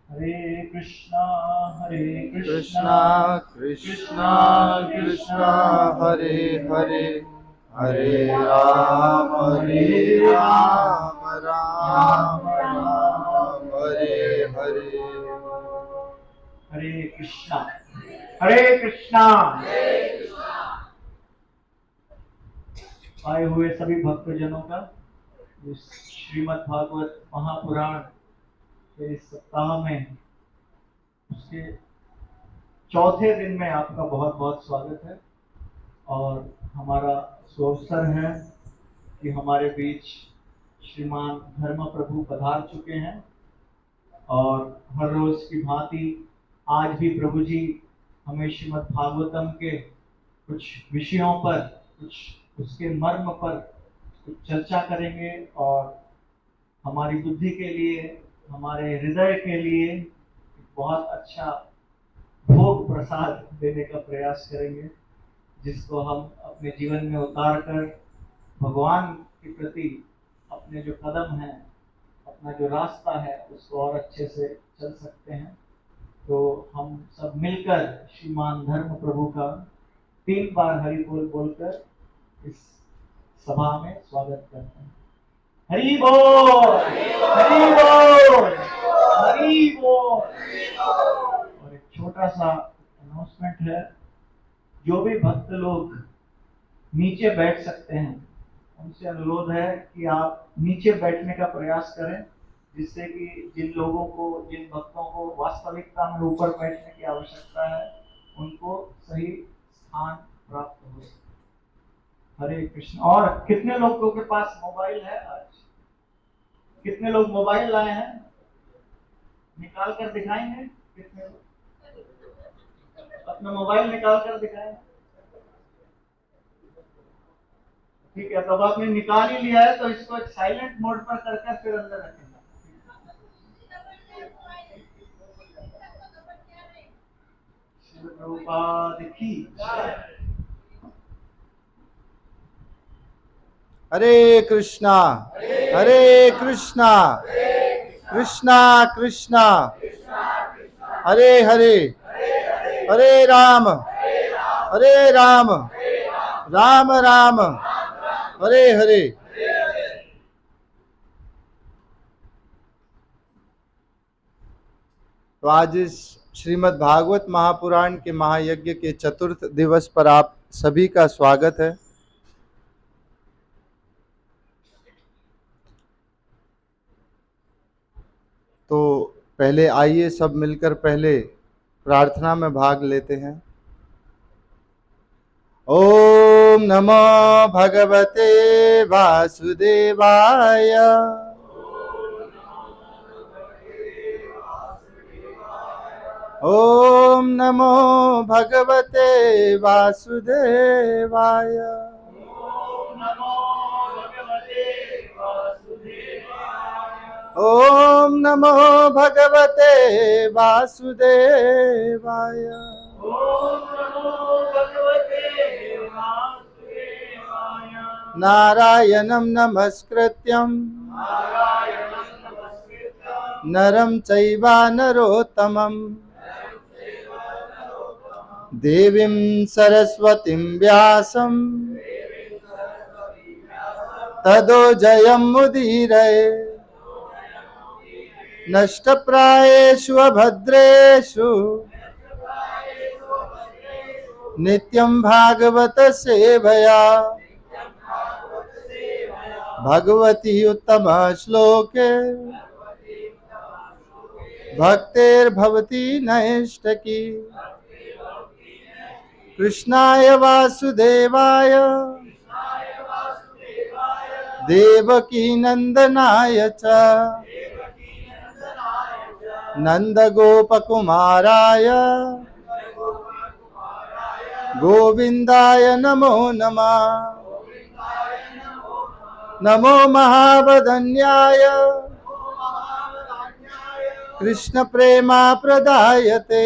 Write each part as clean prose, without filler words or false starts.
हरे कृष्णा कृष्णा कृष्णा कृष्णा हरे हरे, हरे राम राम राम हरे हरे। हरे कृष्णा हरे कृष्णा। आए हुए सभी भक्तजनों का इस श्रीमद् भागवत महापुराण के इस सप्ताह में उसके चौथे दिन में आपका बहुत बहुत स्वागत है। और हमारा अवसर है कि हमारे बीच श्रीमान धर्म प्रभु पधार चुके हैं और हर रोज की भांति आज भी प्रभु जी हमें श्रीमद् भागवतम के कुछ विषयों पर, कुछ उसके मर्म पर कुछ चर्चा करेंगे और हमारी बुद्धि के लिए, हमारे हृदय के लिए बहुत अच्छा भोग प्रसाद देने का प्रयास करेंगे, जिसको हम अपने जीवन में उतार कर भगवान के प्रति अपने जो कदम हैं, अपना जो रास्ता है, उसको और अच्छे से चल सकते हैं। तो हम सब मिलकर श्रीमान धर्म प्रभु का 3 बार हरि बोल बोलकर इस सभा में स्वागत करते हैं। हरि बोल, हरि बोल, हरि बोल। और एक छोटा सा अनाउंसमेंट है, जो भी भक्त लोग नीचे बैठ सकते हैं उनसे अनुरोध है कि आप नीचे बैठने का प्रयास करें, जिससे कि जिन लोगों को, जिन भक्तों को वास्तविकता में ऊपर बैठने की आवश्यकता है, उनको सही स्थान प्राप्त हो सके। हरे कृष्ण। और कितने लोगों के पास मोबाइल है आज? कितने लोग मोबाइल लाए हैं? निकाल कर दिखाएंगे कितने लोग? अपना मोबाइल निकाल कर दिखाएं। ठीक है, तो अब आपने निकाल ही लिया है तो इसको एक साइलेंट मोड पर करके फिर अंदर रखेंगे। श्रील प्रभुपाद की जय। हरे कृष्णा कृष्णा कृष्णा हरे हरे, हरे राम राम राम हरे हरे। तो आज इस श्रीमद् भागवत महापुराण के महायज्ञ के चतुर्थ दिवस पर आप सभी का स्वागत है। तो पहले आइए सब मिलकर पहले प्रार्थना में भाग लेते हैं। ओम नमो भगवते वासुदेवाय, ओम नमो भगवते वासुदेवाय, ओम नमो भगवते वासुदेवाय। नारायणं नमस्कृत्यं नरं चैव नरोत्तमं, देवीं सरस्वतीं व्यासं ततो जयमुदीरये। नष्टप्रायेषु अभद्रेषु नित्यं भागवत सेवया, भगवती उत्तम श्लोके भक्तिर्भवती नैष्ठकी। कृष्णाय वासुदेवाय देवकी नंदनाय च नंदगोपकुमाराय गोविंदाय नमो नमः। नमो महावदन्याय कृष्ण प्रेमा प्रदायते,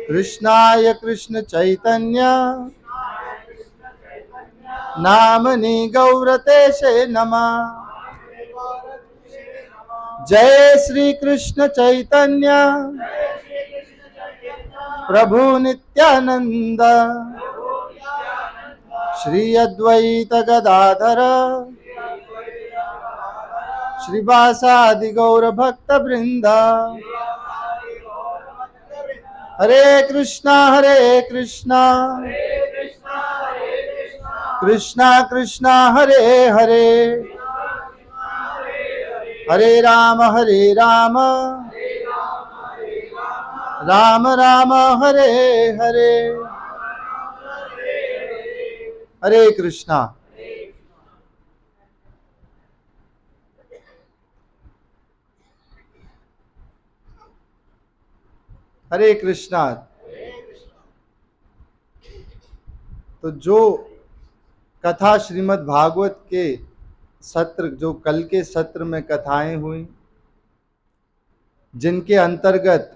कृष्णाय कृष्ण चैतन्य नामनि गौरतेशे नमः। जय श्री कृष्ण चैतन्य प्रभु नित्यानंद श्री अद्वैत गदाधर श्रीवासादि गौर भक्त वृंद। हरे कृष्णा कृष्णा कृष्णा हरे हरे, हरे राम राम राम हरे हरे। हरे कृष्णा। हरे कृष्णा। तो जो कथा श्रीमद् भागवत के सत्र, जो कल के सत्र में कथाएं हुई, जिनके अंतर्गत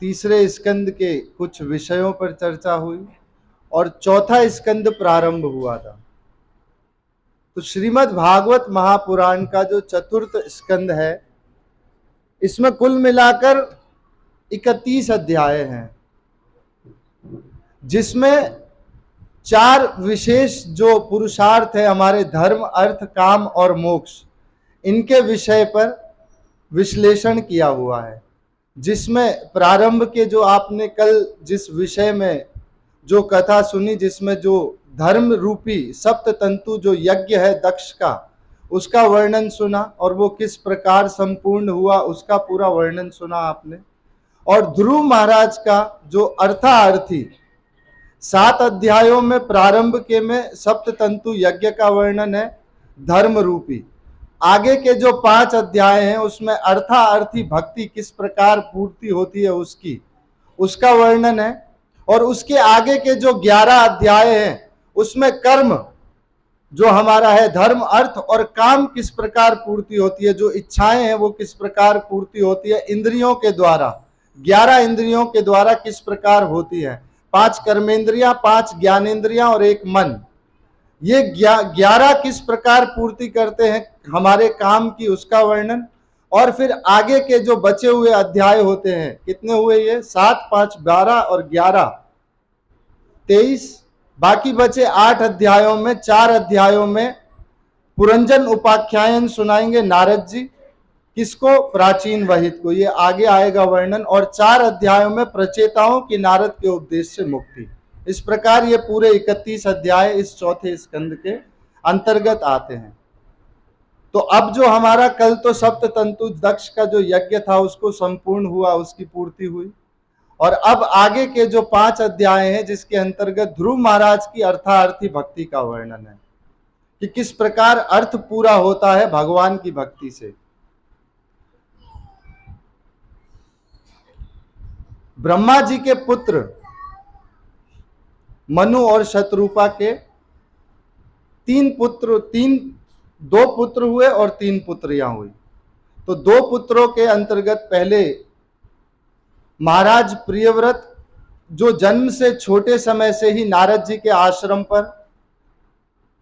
तीसरे स्कंद के कुछ विषयों पर चर्चा हुई और चौथा स्कंद प्रारंभ हुआ था। तो श्रीमद् भागवत महापुराण का जो चतुर्थ स्कंद है, इसमें कुल मिलाकर 31 अध्याय हैं, जिसमें 4 विशेष जो पुरुषार्थ है हमारे धर्म, अर्थ, काम और मोक्ष, इनके विषय पर विश्लेषण किया हुआ है। जिसमें प्रारंभ के जो आपने कल जिस विषय में जो कथा सुनी, जिसमें जो धर्म रूपी सप्त तंतु जो यज्ञ है दक्ष का, उसका वर्णन सुना और वो किस प्रकार संपूर्ण हुआ उसका पूरा वर्णन सुना आपने। और ध्रुव महाराज का जो अर्थार्थी 7 अध्यायों में प्रारंभ के में सप्त तंतु यज्ञ का वर्णन है धर्म रूपी। आगे के जो 5 अध्याय हैं उसमें अर्थार्थी भक्ति किस प्रकार पूर्ति होती है उसका वर्णन है। और उसके आगे के जो 11 अध्याय हैं उसमें कर्म जो हमारा है, धर्म, अर्थ और काम किस प्रकार पूर्ति होती है, जो इच्छाएं हैं वो किस प्रकार पूर्ति होती है इंद्रियों के द्वारा, 11 इंद्रियों के द्वारा किस प्रकार होती है, 5 कर्मेंद्रियां, 5 ज्ञानेंद्रियां और 1 मन। ये 11 किस प्रकार पूर्ति करते हैं हमारे काम की, उसका वर्णन। और फिर आगे के जो बचे हुए अध्याय होते हैं, कितने हुए ये, 7, 5, 12 और 11, 23, बाकी बचे 8 अध्यायों में 4 अध्यायों में पुरंजन उपाख्यान सुनाएंगे नारद जी। किसको? प्राचीन वहित को। ये आगे आएगा वर्णन। और 4 अध्यायों में प्रचेताओं की नारद के उपदेश से मुक्ति। इस प्रकार ये पूरे 31 अध्याय इस चौथे स्कंद के अंतर्गत आते हैं। तो अब जो हमारा कल तो सप्त तंतु दक्ष का जो यज्ञ था उसको संपूर्ण हुआ, उसकी पूर्ति हुई। और अब आगे के जो 5 अध्याय हैं जिसके अंतर्गत ध्रुव महाराज की अर्थार्थी भक्ति का वर्णन है कि किस प्रकार अर्थ पूरा होता है भगवान की भक्ति से। ब्रह्मा जी के पुत्र मनु और शतरूपा के 2 पुत्र हुए और 3 पुत्रियां हुई। तो 2 पुत्रों के अंतर्गत पहले महाराज प्रियव्रत, जो जन्म से छोटे समय से ही नारद जी के आश्रम पर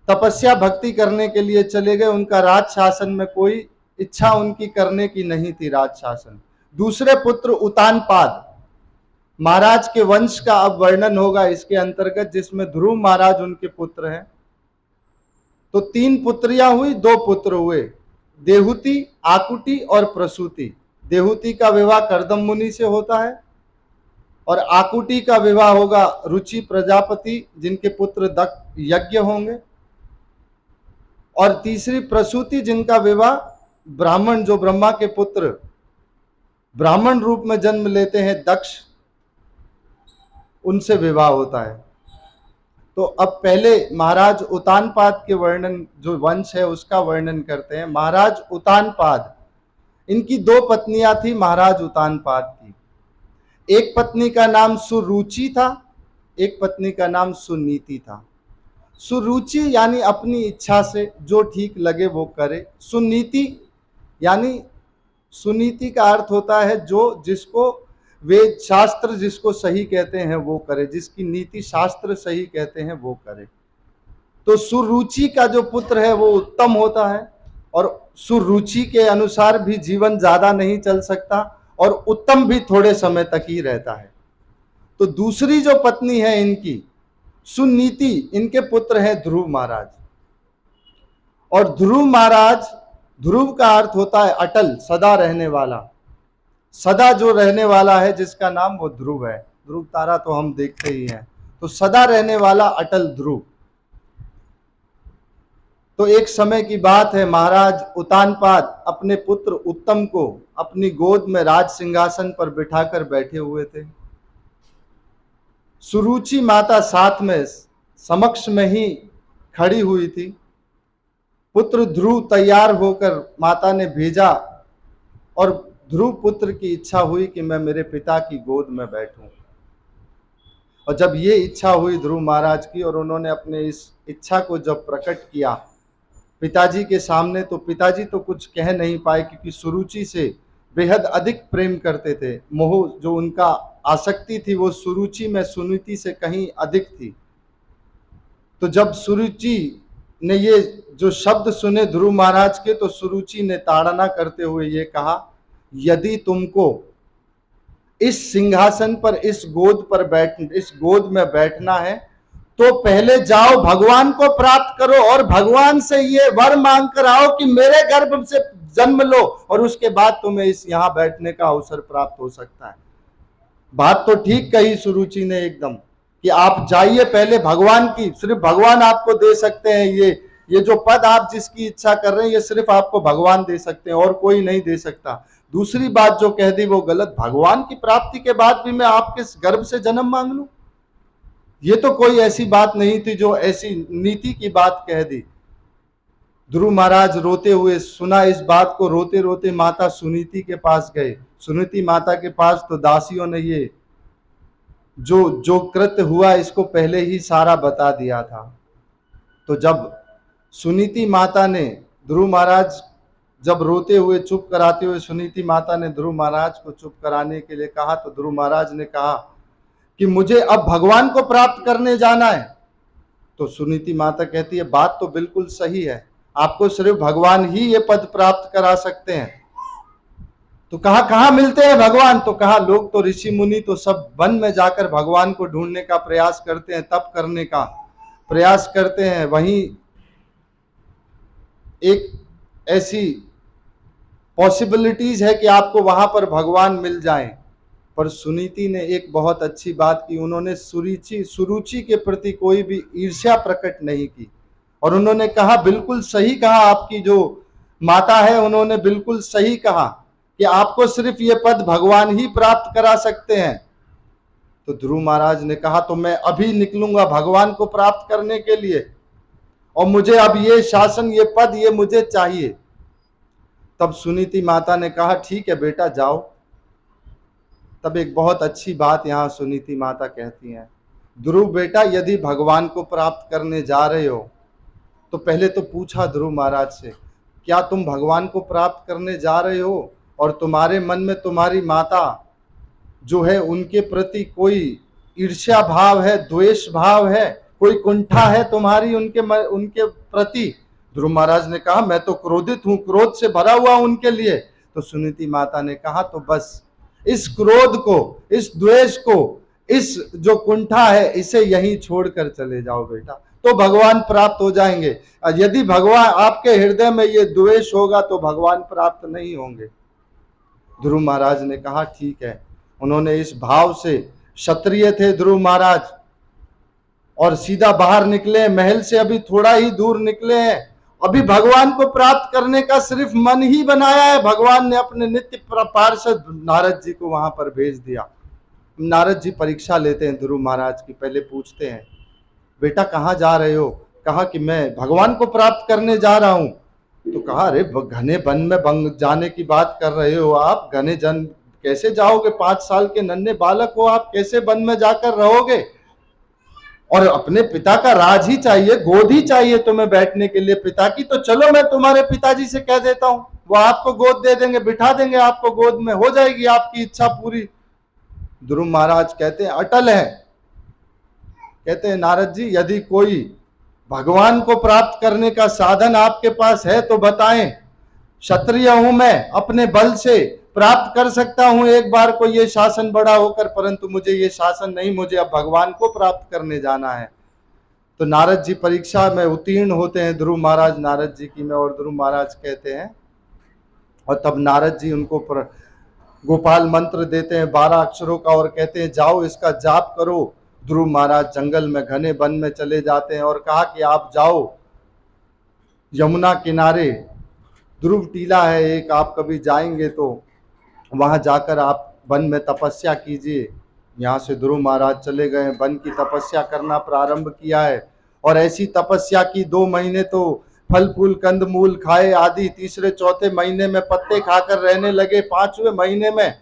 तपस्या भक्ति करने के लिए चले गए। उनका राज शासन में कोई इच्छा उनकी करने की नहीं थी, राज शासन। दूसरे पुत्र उतानपाद, महाराज के वंश का अब वर्णन होगा इसके अंतर्गत, जिसमें ध्रुव महाराज उनके पुत्र हैं। तो 3 पुत्रियां हुई, 2 पुत्र हुए, देहुति, आकुति और प्रसूति। देहुति का विवाह कर्दम मुनि से होता है और आकुति का विवाह होगा रुचि प्रजापति, जिनके पुत्र दक्ष यज्ञ होंगे। और तीसरी प्रसूति, जिनका विवाह ब्राह्मण, जो ब्रह्मा के पुत्र ब्राह्मण रूप में जन्म लेते हैं दक्ष, उनसे विवाह होता है। तो अब पहले महाराज उतानपाद के वर्णन, जो वंश है उसका वर्णन करते हैं। महाराज उतानपाद, इनकी 2 पत्नियां थी महाराज उतानपाद की। एक पत्नी का नाम सुरुचि था, एक पत्नी का नाम सुनीति था। सुरुचि यानी अपनी इच्छा से जो ठीक लगे वो करे। सुनीति यानी, सुनीति का अर्थ होता है जो जिसको वेद शास्त्र जिसको सही कहते हैं वो करे, जिसकी नीति शास्त्र सही कहते हैं वो करे। तो सुरुचि का जो पुत्र है वो उत्तम होता है। और सुरुचि के अनुसार भी जीवन ज्यादा नहीं चल सकता और उत्तम भी थोड़े समय तक ही रहता है। तो दूसरी जो पत्नी है इनकी सुनीति, इनके पुत्र हैं ध्रुव महाराज। और ध्रुव महाराज, ध्रुव का अर्थ होता है अटल, सदा रहने वाला, सदा जो रहने वाला है जिसका नाम वो ध्रुव है। ध्रुव तारा तो हम देखते ही हैं, तो सदा रहने वाला अटल ध्रुव। तो एक समय की बात है, महाराज उतानपाद अपने पुत्र उत्तम को अपनी गोद में राज सिंहासन पर बिठाकर बैठे हुए थे। सुरुचि माता साथ में समक्ष में ही खड़ी हुई थी। पुत्र ध्रुव तैयार होकर माता ने भेजा और ध्रुव पुत्र की इच्छा हुई कि मैं मेरे पिता की गोद में बैठूं। और जब ये इच्छा हुई ध्रुव महाराज की और उन्होंने अपने इस इच्छा को जब प्रकट किया पिताजी के सामने, तो पिताजी तो कुछ कह नहीं पाए क्योंकि सुरुचि से बेहद अधिक प्रेम करते थे। मोह जो उनका आसक्ति थी वो सुरुचि में सुनीति से कहीं अधिक थी। तो जब सुरुचि ने ये जो शब्द सुने ध्रुव महाराज के, तो सुरुचि ने ताड़ना करते हुए ये कहा, यदि तुमको इस सिंहासन पर इस गोद में बैठना है तो पहले जाओ भगवान को प्राप्त करो और भगवान से ये वर मांग कर आओ कि मेरे गर्भ से जन्म लो और उसके बाद तुम्हें इस यहां बैठने का अवसर प्राप्त हो सकता है। बात तो ठीक कही सुरुचि ने एकदम कि आप जाइए पहले भगवान की, सिर्फ भगवान आपको दे सकते हैं ये जो पद आप जिसकी इच्छा कर रहे हैं ये सिर्फ आपको भगवान दे सकते हैं और कोई नहीं दे सकता। दूसरी बात जो कह दी वो गलत, भगवान की प्राप्ति के बाद भी मैं आपके गर्भ से जन्म मांग लूं, ये तो कोई ऐसी बात नहीं थी जो ऐसी नीति की बात कह दी। ध्रुव महाराज रोते हुए सुना इस बात को, रोते रोते माता सुनीति के पास गए। सुनीति माता के पास तो दासियों ने ये जो कृत्य हुआ इसको पहले ही सारा बता दिया था। तो जब सुनीति माता ने ध्रुव महाराज जब रोते हुए चुप कराते हुए सुनीति माता ने ध्रुव महाराज को चुप कराने के लिए कहा, तो ध्रुव महाराज ने कहा कि मुझे अब भगवान को प्राप्त करने जाना है। तो सुनीति माता कहती है बात तो बिल्कुल सही है, आपको सिर्फ भगवान ही ये पद प्राप्त करा सकते हैं। तो कहा कहाँ मिलते हैं भगवान? तो कहा लोग तो ऋषि मुनि तो सब वन में जाकर भगवान को ढूंढने का प्रयास करते हैं, तप करने का प्रयास करते हैं, वहीं एक ऐसी पॉसिबिलिटीज है कि आपको वहां पर भगवान मिल जाएं। पर सुनीति ने एक बहुत अच्छी बात की, उन्होंने सुरुचि के प्रति कोई भी ईर्ष्या प्रकट नहीं की और उन्होंने कहा बिल्कुल सही कहा, आपकी जो माता है उन्होंने बिल्कुल सही कहा कि आपको सिर्फ ये पद भगवान ही प्राप्त करा सकते हैं। तो ध्रुव महाराज ने कहा तो मैं अभी निकलूंगा भगवान को प्राप्त करने के लिए और मुझे अब ये शासन, ये पद, ये मुझे चाहिए। तब सुनीति माता ने कहा ठीक है बेटा जाओ। तब एक बहुत अच्छी बात यहाँ सुनीति माता कहती हैं, ध्रुव बेटा यदि भगवान को प्राप्त करने जा रहे हो तो पहले तो पूछा ध्रुव महाराज से, क्या तुम भगवान को प्राप्त करने जा रहे हो और तुम्हारे मन में तुम्हारी माता जो है उनके प्रति कोई ईर्ष्या भाव है, द्वेष भाव है, कोई कुंठा है तुम्हारी उनके प्रति? ध्रुव महाराज ने कहा मैं तो क्रोधित हूं, क्रोध से भरा हुआ उनके लिए। तो सुनीति माता ने कहा तो बस इस क्रोध को, इस द्वेष को, इस जो कुंठा है इसे यहीं छोड़कर चले जाओ बेटा, तो भगवान प्राप्त हो जाएंगे। यदि भगवान आपके हृदय में ये द्वेष होगा तो भगवान प्राप्त नहीं होंगे। ध्रुव महाराज ने कहा ठीक है। उन्होंने इस भाव से, क्षत्रिय थे ध्रुव महाराज, और सीधा बाहर निकले, महल से अभी थोड़ा ही दूर निकले हैं, अभी भगवान को प्राप्त करने का सिर्फ मन ही बनाया है। भगवान ने अपने नित्य पार्षद नारद जी को वहां पर भेज दिया। नारद जी परीक्षा लेते हैं ध्रुव महाराज की, पहले पूछते हैं बेटा कहाँ जा रहे हो? कहा कि मैं भगवान को प्राप्त करने जा रहा हूं। तो कहा अरे घने वन में जाने की बात कर रहे हो आप, घने जन कैसे जाओगे? 5 साल के नन्हे बालक हो आप, कैसे वन में जाकर रहोगे? और अपने पिता का राज ही चाहिए, गोद ही चाहिए तुम्हें बैठने के लिए पिता की, तो चलो मैं तुम्हारे पिताजी से कह देता हूं, वो आपको गोद दे देंगे, बिठा देंगे आपको गोद में, हो जाएगी आपकी इच्छा पूरी। ध्रुव महाराज कहते हैं अटल है, कहते हैं नारद जी यदि कोई भगवान को प्राप्त करने का साधन आपके पास है तो बताएं, क्षत्रिय हूं मैं, अपने बल से प्राप्त कर सकता हूं एक बार को ये शासन बड़ा होकर, परंतु मुझे ये शासन नहीं, मुझे अब भगवान को प्राप्त करने जाना है। तो नारद जी परीक्षा में उत्तीर्ण होते हैं ध्रुव महाराज नारद जी की में, और ध्रुव महाराज कहते हैं, और तब नारद जी उनको गोपाल मंत्र देते हैं 12 अक्षरों का, और कहते हैं जाओ इसका जाप करो। ध्रुव महाराज जंगल में घने वन में चले जाते हैं और कहा कि आप जाओ यमुना किनारे, ध्रुव टीला है एक, आप कभी जाएंगे तो वहां जाकर आप वन में तपस्या कीजिए। यहाँ से ध्रुव महाराज चले गए, वन की तपस्या करना प्रारंभ किया है, और ऐसी तपस्या की 2 महीने तो फल फूल कंद मूल खाए आदि, तीसरे चौथे महीने में पत्ते खाकर रहने लगे, 5वें महीने में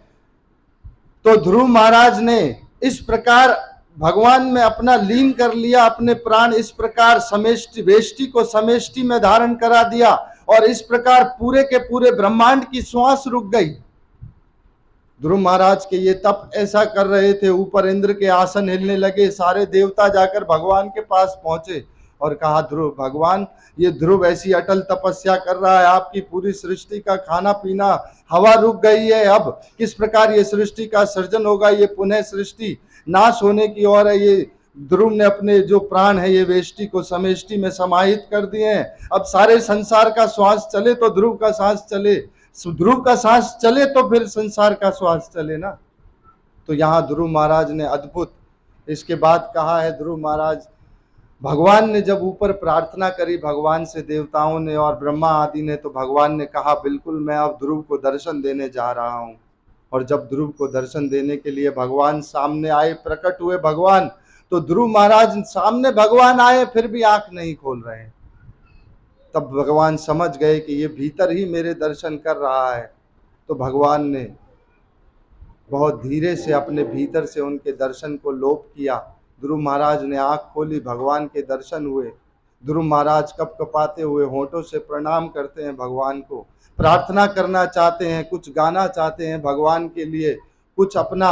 तो ध्रुव महाराज ने इस प्रकार भगवान में अपना लीन कर लिया, अपने प्राण इस प्रकार समेष्टि वेष्टि को समेष्टि में धारण करा दिया, और इस प्रकार पूरे के पूरे ब्रह्मांड की श्वास रुक गई। ध्रुव महाराज के ये तप ऐसा कर रहे थे, ऊपर इंद्र के आसन हिलने लगे, सारे देवता जाकर भगवान के पास पहुंचे और कहा ध्रुव भगवान, ये ध्रुव ऐसी अटल तपस्या कर रहा है, आपकी पूरी सृष्टि का खाना पीना हवा रुक गई है, अब किस प्रकार ये सृष्टि का सर्जन होगा, ये पुनः सृष्टि नाश होने की ओर है। ये ध्रुव ने अपने जो प्राण है ये वेष्टि को समेष्टि में समाहित कर दिए हैं, अब सारे संसार का श्वास चले तो ध्रुव का सांस चले, ध्रुव का सांस चले तो फिर संसार का श्वास चले ना। तो यहाँ ध्रुव महाराज ने अद्भुत इसके बाद कहा है, ध्रुव महाराज भगवान ने जब ऊपर प्रार्थना करी भगवान से, देवताओं ने और ब्रह्मा आदि ने, तो भगवान ने कहा बिल्कुल मैं अब ध्रुव को दर्शन देने जा रहा हूँ। और जब ध्रुव को दर्शन देने के लिए भगवान सामने आए, प्रकट हुए भगवान, तो ध्रुव महाराज सामने भगवान आए फिर भी आंख नहीं खोल रहे। तब भगवान समझ गए कि ये भीतर ही मेरे दर्शन कर रहा है। तो भगवान ने बहुत धीरे से अपने भीतर से उनके दर्शन को लोप किया। ध्रुव महाराज ने आंख खोली, भगवान के दर्शन हुए। ध्रुव महाराज कपकपाते हुए होठों से प्रणाम करते हैं भगवान को, प्रार्थना करना चाहते हैं, कुछ गाना चाहते हैं भगवान के लिए, कुछ अपना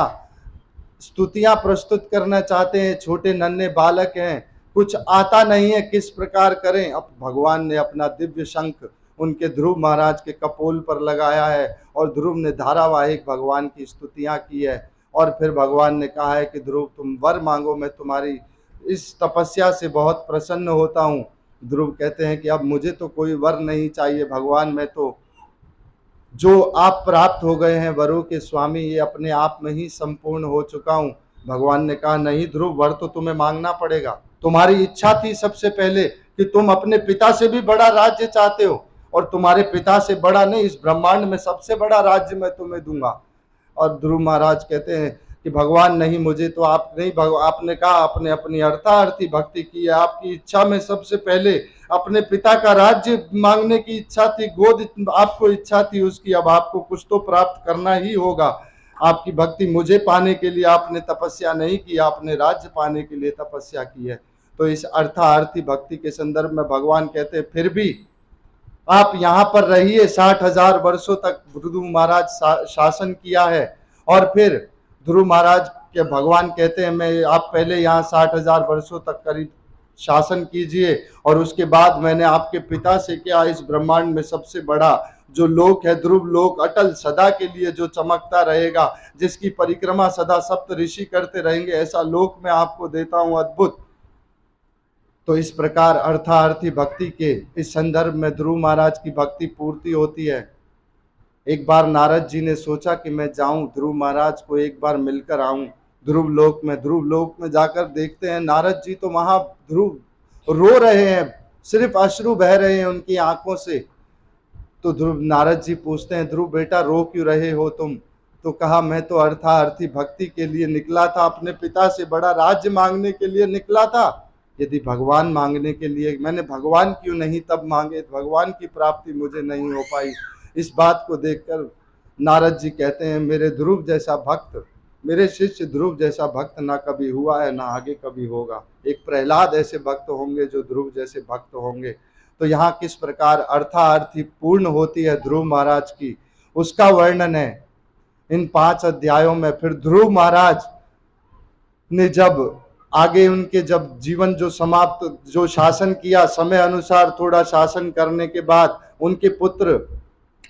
स्तुतियां प्रस्तुत करना चाहते हैं, छोटे नन्हे बालक हैं, कुछ आता नहीं है किस प्रकार करें। अब भगवान ने अपना दिव्य शंख उनके ध्रुव महाराज के कपोल पर लगाया है, और ध्रुव ने धारावाहिक भगवान की स्तुतियां की है। और फिर भगवान ने कहा है कि ध्रुव तुम वर मांगो, मैं तुम्हारी इस तपस्या से बहुत प्रसन्न होता हूँ। ध्रुव कहते हैं कि अब मुझे तो कोई वर नहीं चाहिए भगवान, मैं तो जो आप प्राप्त हो गए हैं वरों के स्वामी, ये अपने आप में ही संपूर्ण हो चुका हूँ। भगवान ने कहा नहीं ध्रुव, वर तो तुम्हें मांगना पड़ेगा। तुम्हारी इच्छा थी सबसे पहले कि तुम अपने पिता से भी बड़ा राज्य चाहते हो, और तुम्हारे पिता से बड़ा नहीं, इस ब्रह्मांड में सबसे बड़ा राज्य मैं तुम्हें दूंगा। और ध्रुव महाराज कहते हैं कि भगवान नहीं, मुझे तो आप नहीं, आपने कहा आपने अपनी अर्थार्थी भक्ति की है, आपकी इच्छा में सबसे पहले अपने पिता का राज्य मांगने की इच्छा थी, गोद आपको इच्छा थी उसकी, अब आपको कुछ तो प्राप्त करना ही होगा। आपकी भक्ति मुझे पाने के लिए आपने तपस्या नहीं की, आपने राज्य पाने के लिए तपस्या की है। तो इस अर्थार्थी भक्ति के संदर्भ में भगवान कहते हैं फिर भी आप यहाँ पर रहिए, 60,000 वर्षों तक ध्रुव महाराज शासन किया है। और फिर ध्रुव महाराज के भगवान कहते हैं मैं आप पहले यहाँ 60,000 वर्षों तक करीब शासन कीजिए, और उसके बाद मैंने आपके पिता से क्या, इस ब्रह्मांड में सबसे बड़ा जो लोक है ध्रुव लोक, अटल सदा के लिए जो चमकता रहेगा, जिसकी परिक्रमा सदा सप्त ऋषि करते रहेंगे, ऐसा लोक मैं आपको देता हूँ अद्भुत। तो इस प्रकार अर्थार्थी भक्ति के इस संदर्भ में ध्रुव महाराज की भक्ति पूर्ति होती है। एक बार नारद जी ने सोचा कि मैं जाऊं ध्रुव महाराज को एक बार मिलकर आऊं ध्रुव लोक में जाकर देखते हैं नारद जी तो वहां ध्रुव रो रहे हैं, सिर्फ अश्रु बह रहे हैं उनकी आंखों से। तो ध्रुव नारद जी पूछते हैं ध्रुव बेटा रो क्यों रहे हो तुम? तो कहा मैं तो अर्थार्थी भक्ति के लिए निकला था, अपने पिता से बड़ा राज्य मांगने के लिए निकला था। यदि भगवान मांगने के लिए, मैंने भगवान क्यों नहीं तब मांगे, भगवान की प्राप्ति मुझे नहीं हो पाई। इस बात को देखकर नारद जी कहते हैं मेरे ध्रुव जैसा भक्त, मेरे शिष्य ध्रुव जैसा भक्त ना कभी हुआ है ना आगे कभी होगा। एक प्रहलाद ऐसे भक्त होंगे जो ध्रुव जैसे भक्त होंगे। तो यहाँ किस प्रकार अर्थार्थी पूर्ण होती है ध्रुव महाराज की, उसका वर्णन है इन 5 अध्यायों में। फिर ध्रुव महाराज ने जब आगे उनके जब जीवन जो समाप्त, जो शासन किया समय अनुसार थोड़ा शासन करने के बाद उनके पुत्र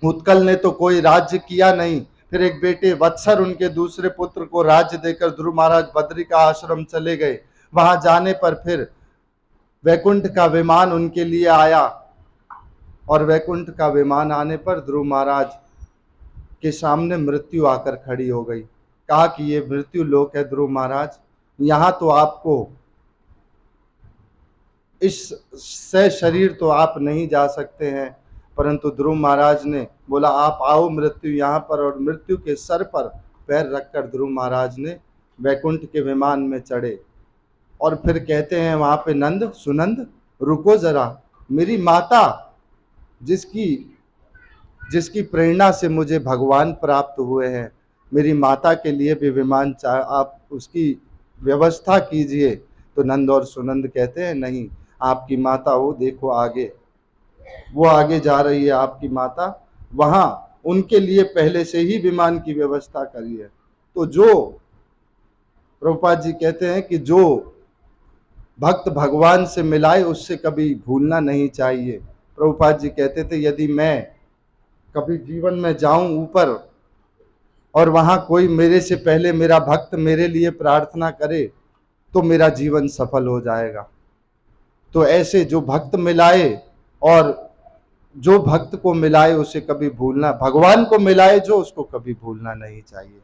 उत्कल ने तो कोई राज्य किया नहीं। फिर एक बेटे वत्सर उनके दूसरे पुत्र को राज्य देकर ध्रुव महाराज बद्री का आश्रम चले गए। वहां जाने पर फिर वैकुंठ का विमान उनके लिए आया और वैकुंठ का विमान आने पर ध्रुव महाराज के सामने मृत्यु आकर खड़ी हो गई। कहा कि ये मृत्यु लोक है ध्रुव महाराज, यहाँ तो आपको इस से शरीर तो आप नहीं जा सकते हैं। परंतु ध्रुव महाराज ने बोला आप आओ मृत्यु यहाँ पर, और मृत्यु के सर पर पैर रखकर ध्रुव महाराज ने वैकुंठ के विमान में चढ़े। और फिर कहते हैं वहां पे नंद सुनंद रुको जरा, मेरी माता जिसकी प्रेरणा से मुझे भगवान प्राप्त हुए हैं, मेरी माता के लिए भी विमान आप उसकी व्यवस्था कीजिए। तो नंद और सुनंद कहते हैं नहीं, आपकी माता वो देखो आगे, वो आगे जा रही है आपकी माता, वहां उनके लिए पहले से ही विमान की व्यवस्था करी है। तो जो प्रभुपाद जी कहते हैं कि जो भक्त भगवान से मिलाए उससे कभी भूलना नहीं चाहिए। प्रभुपाद जी कहते थे यदि मैं कभी जीवन में जाऊं ऊपर और वहां कोई मेरे से पहले मेरा भक्त मेरे लिए प्रार्थना करे तो मेरा जीवन सफल हो जाएगा। तो ऐसे जो भक्त मिलाए, और जो भक्त को मिलाए उसे कभी भूलना, भगवान को मिलाए जो उसको कभी भूलना नहीं चाहिए।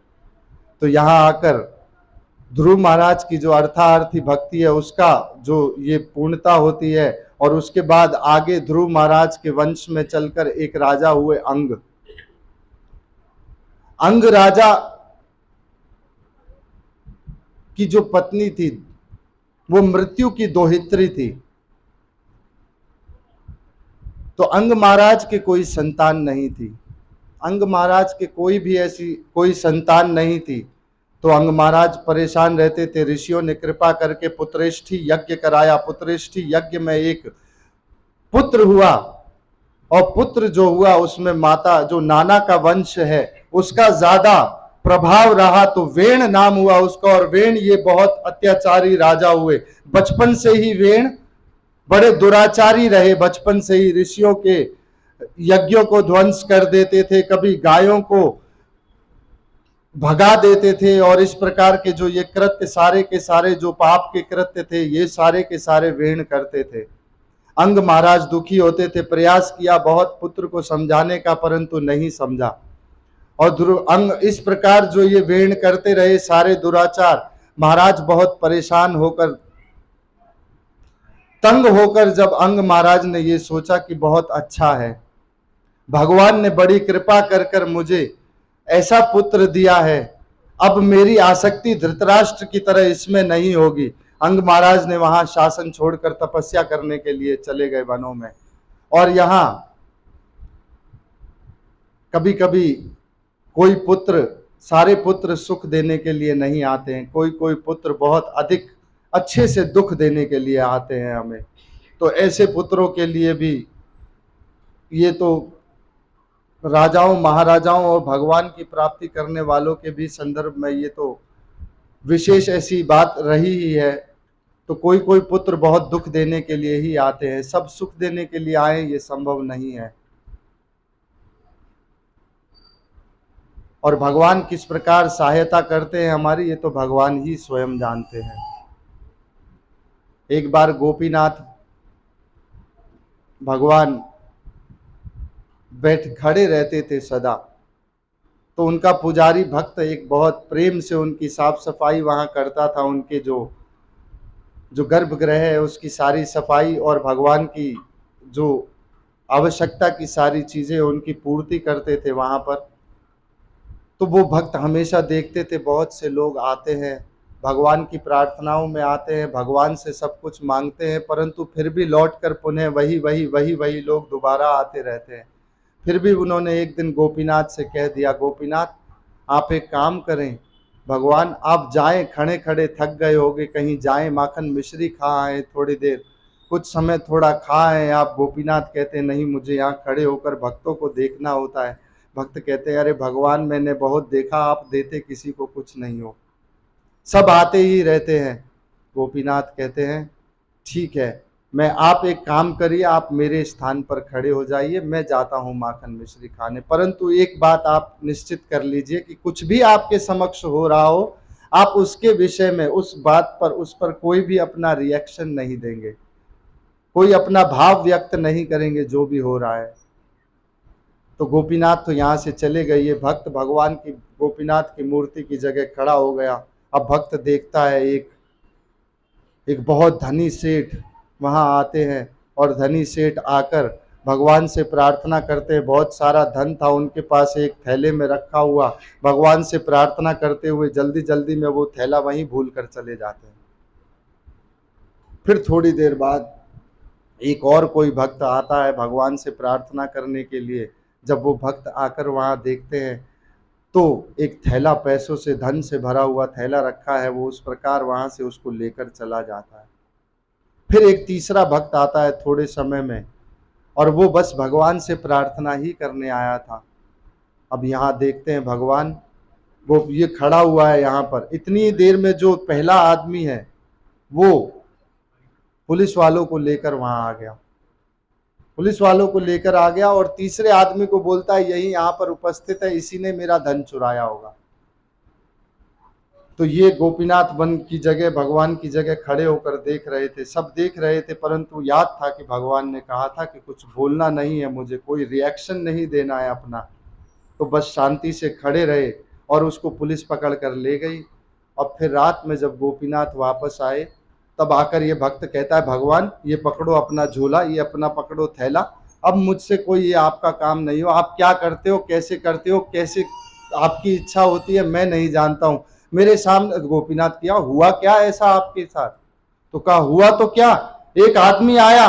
तो यहाँ आकर ध्रुव महाराज की जो अर्थार्थी भक्ति है उसका जो ये पूर्णता होती है। और उसके बाद आगे ध्रुव महाराज के वंश में चलकर एक राजा हुए अंग राजा की जो पत्नी थी वो मृत्यु की दोहित्री थी। तो अंग महाराज के कोई संतान नहीं थी, अंग महाराज के कोई संतान नहीं थी। तो अंग महाराज परेशान रहते थे। ऋषियों ने कृपा करके पुत्रेष्ठी यज्ञ कराया। पुत्रेष्ठी यज्ञ में एक पुत्र हुआ, और पुत्र जो हुआ उसमें माता जो नाना का वंश है उसका ज्यादा प्रभाव रहा, तो वेण नाम हुआ उसका। और वेण ये बहुत अत्याचारी राजा हुए। बचपन से ही वेण बड़े दुराचारी रहे, बचपन से ही ऋषियों के यज्ञों को ध्वंस कर देते थे, कभी गायों को भगा देते थे। और इस प्रकार के जो ये कृत्य सारे के सारे जो पाप के कृत्य थे ये सारे के सारे वेण करते थे। अंग महाराज दुखी होते थे, प्रयास किया बहुत पुत्र को समझाने का परंतु नहीं समझा। और अंग इस प्रकार जो ये वेण करते रहे सारे दुराचार, महाराज बहुत परेशान होकर तंग होकर जब अंग महाराज ने ये सोचा कि बहुत अच्छा है, भगवान ने बड़ी कृपा कर कर मुझे ऐसा पुत्र दिया है, अब मेरी आसक्ति धृतराष्ट्र की तरह इसमें नहीं होगी। अंग महाराज ने वहां शासन छोड़कर तपस्या करने के लिए चले गए वनों में। और यहाँ कभी कभी कोई पुत्र, सारे पुत्र सुख देने के लिए नहीं आते हैं, कोई कोई पुत्र बहुत अधिक अच्छे से दुख देने के लिए आते हैं हमें। तो ऐसे पुत्रों के लिए भी ये तो राजाओं महाराजाओं और भगवान की प्राप्ति करने वालों के भी संदर्भ में ये तो विशेष ऐसी बात रही ही है। तो कोई कोई पुत्र बहुत दुख देने के लिए ही आते हैं, सब सुख देने के लिए आए ये संभव नहीं है। और भगवान किस प्रकार सहायता करते हैं हमारी, ये तो भगवान ही स्वयं जानते हैं। एक बार गोपीनाथ भगवान खड़े रहते थे सदा, तो उनका पुजारी भक्त एक बहुत प्रेम से उनकी साफ सफाई वहां करता था। उनके जो गर्भगृह है उसकी सारी सफाई और भगवान की जो आवश्यकता की सारी चीजें उनकी पूर्ति करते थे वहां पर। तो वो भक्त हमेशा देखते थे बहुत से लोग आते हैं भगवान की प्रार्थनाओं में आते हैं, भगवान से सब कुछ मांगते हैं, परंतु फिर भी लौटकर पुनः वही लोग दोबारा आते रहते हैं। फिर भी उन्होंने एक दिन गोपीनाथ से कह दिया, गोपीनाथ आप एक काम करें, भगवान आप जाएं, खड़े खड़े थक गए होगे, कहीं जाएं माखन मिश्री खा आए, थोड़ी देर कुछ समय थोड़ा खा आए आप। गोपीनाथ कहते नहीं, मुझे यहाँ खड़े होकर भक्तों को देखना होता है। भक्त कहते हैं अरे भगवान मैंने बहुत देखा, आप देते किसी को कुछ नहीं हो, सब आते ही रहते हैं। गोपीनाथ कहते हैं ठीक है, मैं, आप एक काम करिए, आप मेरे स्थान पर खड़े हो जाइए, मैं जाता हूँ माखन मिश्री खाने। परंतु एक बात आप निश्चित कर लीजिए कि कुछ भी आपके समक्ष हो रहा हो, आप उसके विषय में, उस बात पर, उस पर कोई भी अपना रिएक्शन नहीं देंगे, कोई अपना भाव व्यक्त नहीं करेंगे जो भी हो रहा है। तो गोपीनाथ तो यहाँ से चले गए। ये भक्त भगवान की, गोपीनाथ की मूर्ति की जगह खड़ा हो गया। अब भक्त देखता है एक बहुत धनी सेठ वहाँ आते हैं, और धनी सेठ आकर भगवान से प्रार्थना करते हैं। बहुत सारा धन था उनके पास, एक थैले में रखा हुआ। भगवान से प्रार्थना करते हुए जल्दी जल्दी में वो थैला वहीं भूल कर चले जाते हैं। फिर थोड़ी देर बाद एक और कोई भक्त आता है भगवान से प्रार्थना करने के लिए। जब वो भक्त आकर वहाँ देखते हैं तो एक थैला, पैसों से, धन से भरा हुआ थैला रखा है। वो उस प्रकार वहाँ से उसको लेकर चला जाता है। फिर एक तीसरा भक्त आता है थोड़े समय में, और वो बस भगवान से प्रार्थना ही करने आया था। अब यहाँ देखते हैं भगवान, वो ये खड़ा हुआ है यहाँ पर। इतनी देर में जो पहला आदमी है वो पुलिस वालों को लेकर वहाँ आ गया, पुलिस वालों को लेकर आ गया, और तीसरे आदमी को बोलता है यही यहाँ पर उपस्थित है, इसी ने मेरा धन चुराया होगा। तो ये गोपीनाथ वन की जगह, भगवान की जगह खड़े होकर देख रहे थे, सब देख रहे थे, परंतु याद था कि भगवान ने कहा था कि कुछ बोलना नहीं है, मुझे कोई रिएक्शन नहीं देना है अपना। तो बस शांति से खड़े रहे, और उसको पुलिस पकड़ कर ले गई। और फिर रात में जब गोपीनाथ वापस आए, तब आकर ये भक्त कहता है भगवान ये पकड़ो अपना झोला, ये अपना पकड़ो थैला, अब मुझसे कोई ये आपका काम नहीं हो, आप क्या करते हो, कैसे आपकी इच्छा होती है मैं नहीं जानता हूँ। मेरे सामने गोपीनाथ किया, हुआ क्या ऐसा आपके साथ? तो कहा हुआ तो क्या, एक आदमी आया,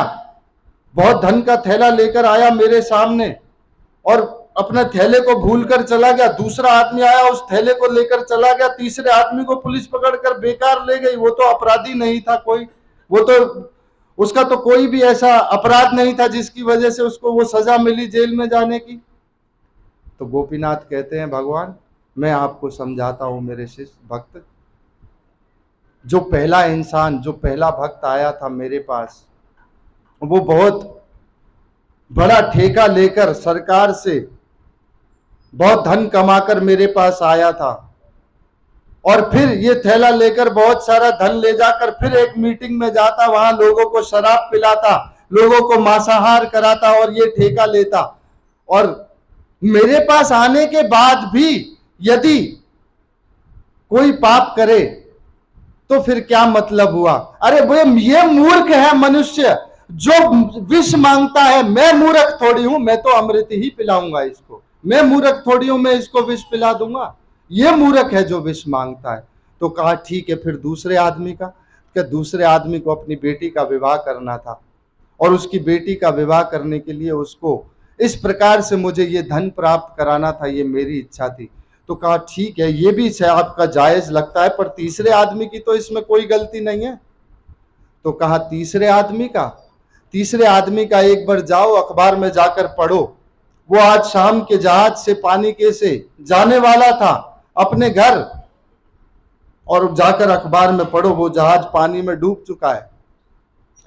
बहुत धन का थैला लेकर आया मेरे सामने, और अपने थैले को भूलकर चला गया। दूसरा आदमी आया, उस थैले को लेकर चला गया। तीसरे आदमी को पुलिस पकड़कर बेकार ले गई। वो तो अपराधी नहीं था कोई, वो तो, उसका तो कोई भी ऐसा अपराध नहीं था जिसकी वजह से उसको वो सजा मिली जेल में जाने की। तो गोपीनाथ कहते हैं भगवान मैं आपको समझाता हूं मेरे शिष्य भक्त, जो पहला इंसान, जो पहला भक्त आया था मेरे पास, वो बहुत बड़ा ठेका लेकर सरकार से बहुत धन कमाकर मेरे पास आया था, और फिर ये थैला लेकर बहुत सारा धन ले जाकर फिर एक मीटिंग में जाता, वहां लोगों को शराब पिलाता, लोगों को मांसाहार कराता और ये ठेका लेता। और मेरे पास आने के बाद भी यदि कोई पाप करे तो फिर क्या मतलब हुआ? अरे वो ये मूर्ख है मनुष्य जो विष मांगता है। मैं मूर्ख थोड़ी हूं, मैं तो अमृत ही पिलाऊंगा इसको। मैं मूर्ख थोड़ी हूं, मैं इसको विष पिला दूंगा। ये मूर्ख है जो विष मांगता है। तो कहा ठीक है, फिर दूसरे आदमी का क्या? दूसरे आदमी को अपनी बेटी का विवाह करना था, और उसकी बेटी का विवाह करने के लिए उसको इस प्रकार से मुझे ये धन प्राप्त कराना था, ये मेरी इच्छा थी। तो कहा ठीक है, ये भी आपका जायज लगता है, पर तीसरे आदमी की तो इसमें कोई गलती नहीं है। तो कहा तीसरे आदमी का एक बार जाओ अखबार में जाकर पढ़ो। वो आज शाम के जहाज से पानी के से जाने वाला था अपने घर, और जाकर अखबार में पढ़ो वो जहाज पानी में डूब चुका है।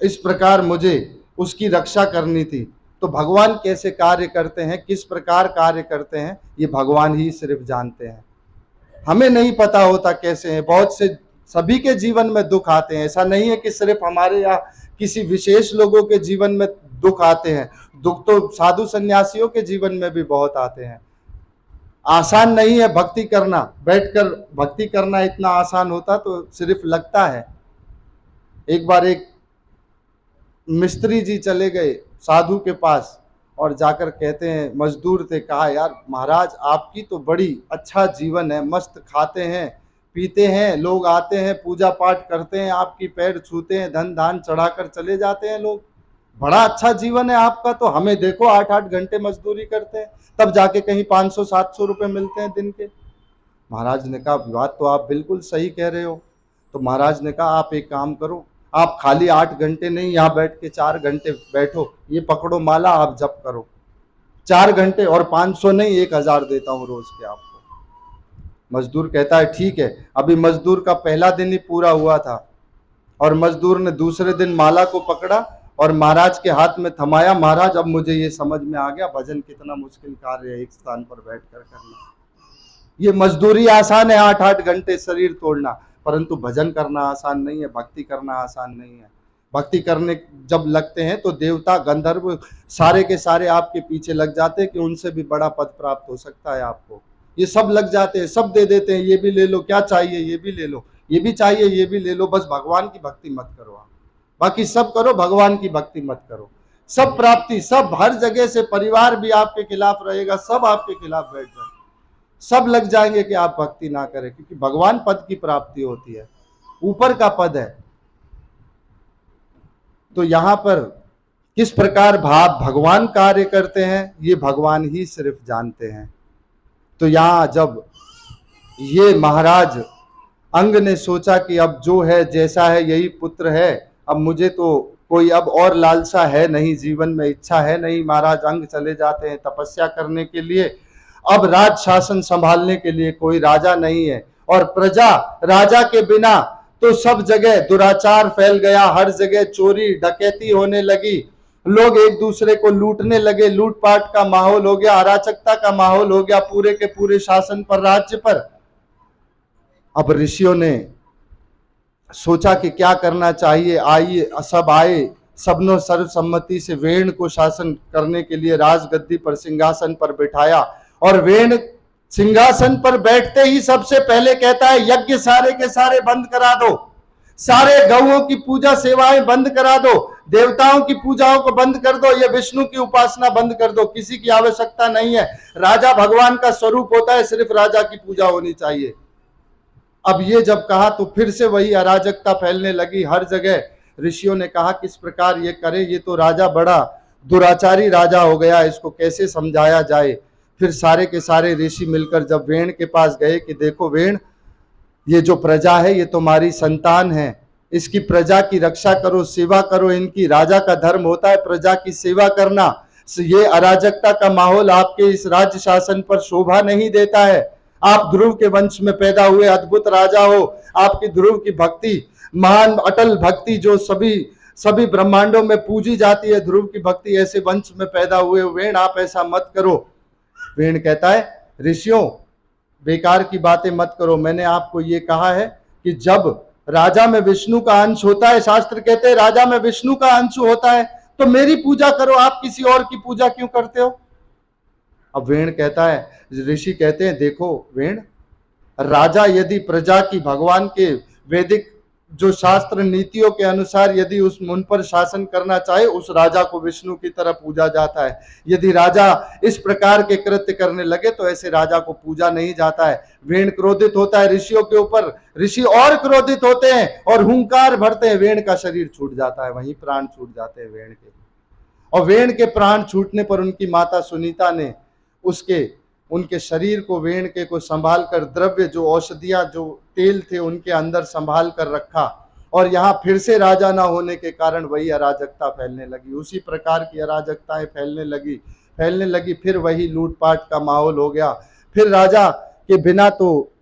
इस प्रकार मुझे उसकी रक्षा करनी थी। तो भगवान कैसे कार्य करते हैं, किस प्रकार कार्य करते हैं, ये भगवान ही सिर्फ जानते हैं। हमें नहीं पता होता कैसे हैं। बहुत से, सभी के जीवन में दुख आते हैं। ऐसा नहीं है कि सिर्फ हमारे या किसी विशेष लोगों के जीवन में दुख आते हैं। दुख तो साधु सन्यासियों के जीवन में भी बहुत आते हैं। आसान नहीं है भक्ति करना, बैठकर भक्ति करना इतना आसान होता तो सिर्फ लगता है। एक बार एक मिस्त्री जी चले गए साधु के पास, और जाकर कहते हैं, मजदूर थे, कहा यार महाराज आपकी तो बड़ी अच्छा जीवन है, मस्त खाते हैं पीते हैं, लोग आते हैं पूजा पाठ करते हैं, आपकी पैर छूते हैं, धन धान चढ़ाकर चले जाते हैं लोग, बड़ा अच्छा जीवन है आपका। तो हमें देखो 8-8 घंटे मजदूरी करते हैं, तब जाके कहीं 500-700 रुपए मिलते हैं दिन के। महाराज ने कहा बात तो आप बिल्कुल सही कह रहे हो। तो महाराज ने कहा आप एक काम करो, आप खाली 8 घंटे नहीं, यहाँ बैठ के 4 घंटे बैठो, ये पकड़ो माला, आप जप करो 4 घंटे, और 500 नहीं 1000 देता हूँ रोज के आपको। मजदूर कहता है ठीक है। अभी मजदूर का पहला दिन ही पूरा हुआ था, और मजदूर ने दूसरे दिन माला को पकड़ा और महाराज के हाथ में थमाया। महाराज अब मुझे ये समझ में आ गया भजन कितना मुश्किल कार्य है एक स्थान पर बैठकर करना। ये मजदूरी आसान है 8-8 घंटे शरीर तोड़ना, परंतु भजन करना आसान नहीं है, भक्ति करना आसान नहीं है। भक्ति करने जब लगते हैं तो देवता गंधर्व सारे के सारे आपके पीछे लग जाते हैं कि उनसे भी बड़ा पद प्राप्त हो सकता है आपको। ये सब लग जाते हैं, सब दे देते हैं, ये भी ले लो, क्या चाहिए ये भी ले लो, ये भी चाहिए ये भी ले लो, बस भगवान की भक्ति मत करो आप, बाकी सब करो, भगवान की भक्ति मत करो। सब प्राप्ति, सब हर जगह से, परिवार भी आपके खिलाफ रहेगा, सब आपके खिलाफ बैठ जाए, सब लग जाएंगे कि आप भक्ति ना करें, क्योंकि भगवान पद की प्राप्ति होती है, ऊपर का पद है। तो यहां पर किस प्रकार भाव भगवान कार्य करते हैं ये भगवान ही सिर्फ जानते हैं। तो यहां जब ये महाराज अंग ने सोचा कि अब जो है जैसा है यही पुत्र है, अब मुझे तो कोई अब और लालसा है नहीं, जीवन में इच्छा है नहीं। महाराज अंग चले जाते हैं तपस्या करने के लिए। अब राज शासन संभालने के लिए कोई राजा नहीं है, और प्रजा राजा के बिना तो सब जगह दुराचार फैल गया, हर जगह चोरी डकैती होने लगी, लोग एक दूसरे को लूटने लगे, लूटपाट का माहौल हो गया, अराजकता का माहौल हो गया पूरे के पूरे शासन पर, राज्य पर। अब ऋषियों ने सोचा कि क्या करना चाहिए। आइए सब आए, सबने सर्वसम्मति से वेण को शासन करने के लिए राजगद्दी पर सिंहासन पर बिठाया, और वेण सिंहासन पर बैठते ही सबसे पहले कहता है यज्ञ सारे के सारे बंद करा दो, सारे गौओं की पूजा सेवाएं बंद करा दो, देवताओं की पूजाओं को बंद कर दो, ये विष्णु की उपासना बंद कर दो, किसी की आवश्यकता नहीं है। राजा भगवान का स्वरूप होता है, सिर्फ राजा की पूजा होनी चाहिए। अब ये जब कहा तो फिर से वही अराजकता फैलने लगी हर जगह। ऋषियों ने कहा किस प्रकार ये करे, ये तो राजा बड़ा दुराचारी राजा हो गया, इसको कैसे समझाया जाए। फिर सारे के सारे ऋषि मिलकर जब वेण के पास गए कि देखो वेण, ये जो प्रजा है ये तुम्हारी संतान है, इसकी प्रजा की रक्षा करो, सेवा करो, इनकी राजा का धर्म होता है प्रजा की सेवा करना। ये अराजकता का माहौल आपके इस राज्य शासन पर शोभा नहीं देता है। आप ध्रुव के वंश में पैदा हुए अद्भुत राजा हो, आपकी ध्रुव की भक्ति महान अटल भक्ति जो सभी ब्रह्मांडों में पूजी जाती है, ध्रुव की भक्ति, ऐसे वंश में पैदा हुए वेण, आप ऐसा मत करो। वेण कहता है ऋषियों बेकार की बातें मत करो, मैंने आपको ये कहा है कि जब राजा में विष्णु का अंश होता है, शास्त्र कहते हैं राजा में विष्णु का अंश होता है, तो मेरी पूजा करो, आप किसी और की पूजा क्यों करते हो। अब वेण कहता है, ऋषि कहते हैं देखो वेण, राजा यदि प्रजा की भगवान के वैदिक जो शास्त्र नीतियों के अनुसार यदि उन पर शासन करना चाहे, उस राजा को विष्णु की तरह पूजा जाता है। यदि राजा इस प्रकार के कृत्य करने लगे तो ऐसे राजा को पूजा नहीं जाता है। वेण क्रोधित होता है ऋषियों के ऊपर, ऋषि और क्रोधित होते हैं और हुंकार भरते हैं, वेण का शरीर छूट जाता है, वहीं प्राण छूट जाते हैं वेण के। और वेण के प्राण छूटने पर उनकी माता सुनीता ने उनके शरीर को वेण के को संभाल कर द्रव्य जो औषधियां जो तेल थे उनके अंदर संभाल कर रखा, और यहाँ फिर से राजा ना होने के कारण वही अराजकता फैलने लगी, उसी प्रकार की अराजकताएं फैलने लगी। फिर वही लूटपाट का माहौल हो गया। फिर राजा के बिना तो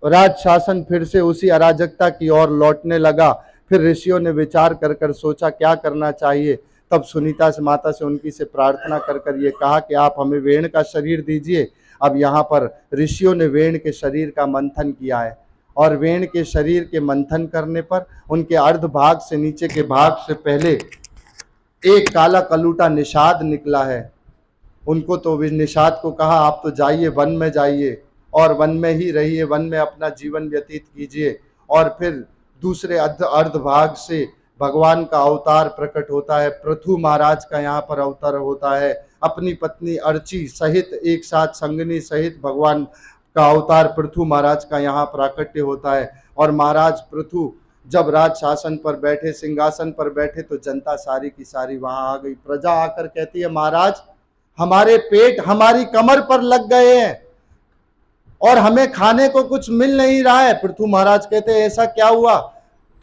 राज शासन फिर से उसी अराजकता की ओर लौटने लगा। फिर ऋषियों ने विचार कर सोचा क्या करना चाहिए। तब सुनीता से माता से उनकी से प्रार्थना कर ये कहा कि आप हमें वेण का शरीर दीजिए। अब यहाँ पर ऋषियों ने वेण के शरीर का मंथन किया है, और वेण के शरीर के मंथन करने पर उनके अर्ध भाग से नीचे के भाग से पहले एक काला कलूटा निषाद निकला है। उनको तो निषाद को कहा आप तो जाइए, वन में जाइए और वन में ही रहिए, वन में अपना जीवन व्यतीत कीजिए। और फिर दूसरे अर्ध भाग से भगवान का अवतार प्रकट होता है, पृथु महाराज का यहाँ पर अवतार होता है, अपनी पत्नी अर्ची सहित एक साथ संगनी सहित भगवान का अवतार पृथु महाराज का यहाँ प्राकट्य होता है। और महाराज पृथु जब राज शासन पर बैठे, सिंहासन पर बैठे, तो जनता सारी की सारी वहां आ गई। प्रजा आकर कहती है महाराज हमारे पेट हमारी कमर पर लग गए हैं और हमें खाने को कुछ मिल नहीं रहा है। पृथु महाराज कहते हैं ऐसा क्या हुआ।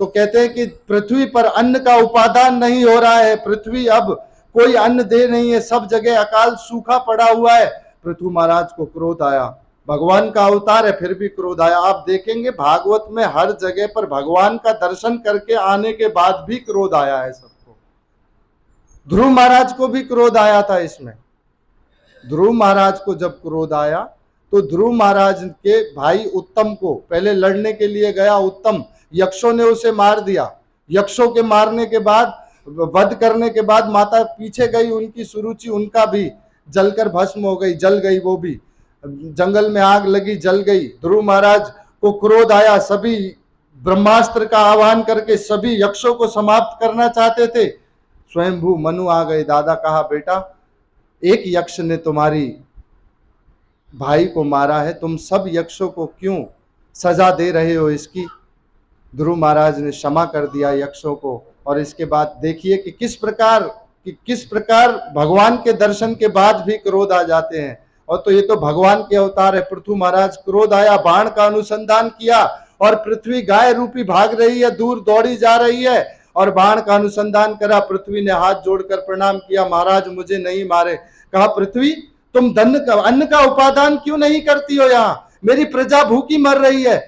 तो कहते हैं कि पृथ्वी पर अन्न का उपादान नहीं हो रहा है, पृथ्वी अब कोई अन्न दे नहीं है, सब जगह अकाल सूखा पड़ा हुआ है। पृथु महाराज को क्रोध आया, भगवान का अवतार है फिर भी क्रोध आया। आप देखेंगे भागवत में हर जगह पर भगवान का दर्शन करके आने के बाद भी क्रोध आया है सबको। ध्रुव महाराज को भी क्रोध आया था इसमें। ध्रुव महाराज को जब क्रोध आया तो ध्रुव महाराज के भाई उत्तम को, पहले लड़ने के लिए गया उत्तम, यक्षों ने उसे मार दिया। यक्षों के मारने के बाद, वध करने के बाद माता पीछे गई, उनकी सुरुचि, उनका भी जलकर भस्म हो गई, जल गई, वो भी जंगल में आग लगी, जल गई। ध्रुव महाराज को क्रोध आया, सभी ब्रह्मास्त्र का आह्वान करके सभी यक्षों को समाप्त करना चाहते थे। स्वयंभू मनु आ गए। दादा कहा, बेटा एक यक्ष ने तुम्हारी भाई को मारा है, तुम सब यक्षों को क्यों सजा दे रहे हो इसकी। ध्रुव महाराज ने क्षमा कर दिया यक्षों को। और इसके बाद देखिए कि किस प्रकार भगवान के दर्शन के बाद भी क्रोध आ जाते हैं। और तो ये तो भगवान के अवतार है। पृथु महाराज क्रोध आया, बाण का अनुसंधान किया और पृथ्वी गाय रूपी भाग रही है, दूर दौड़ी जा रही है और बाण का अनुसंधान करा। पृथ्वी ने हाथ जोड़कर प्रणाम किया, महाराज मुझे नहीं मारे। कहा, पृथ्वी तुम अन्न का उपादान क्यों नहीं करती हो, यहां मेरी प्रजा भूखी मर रही है।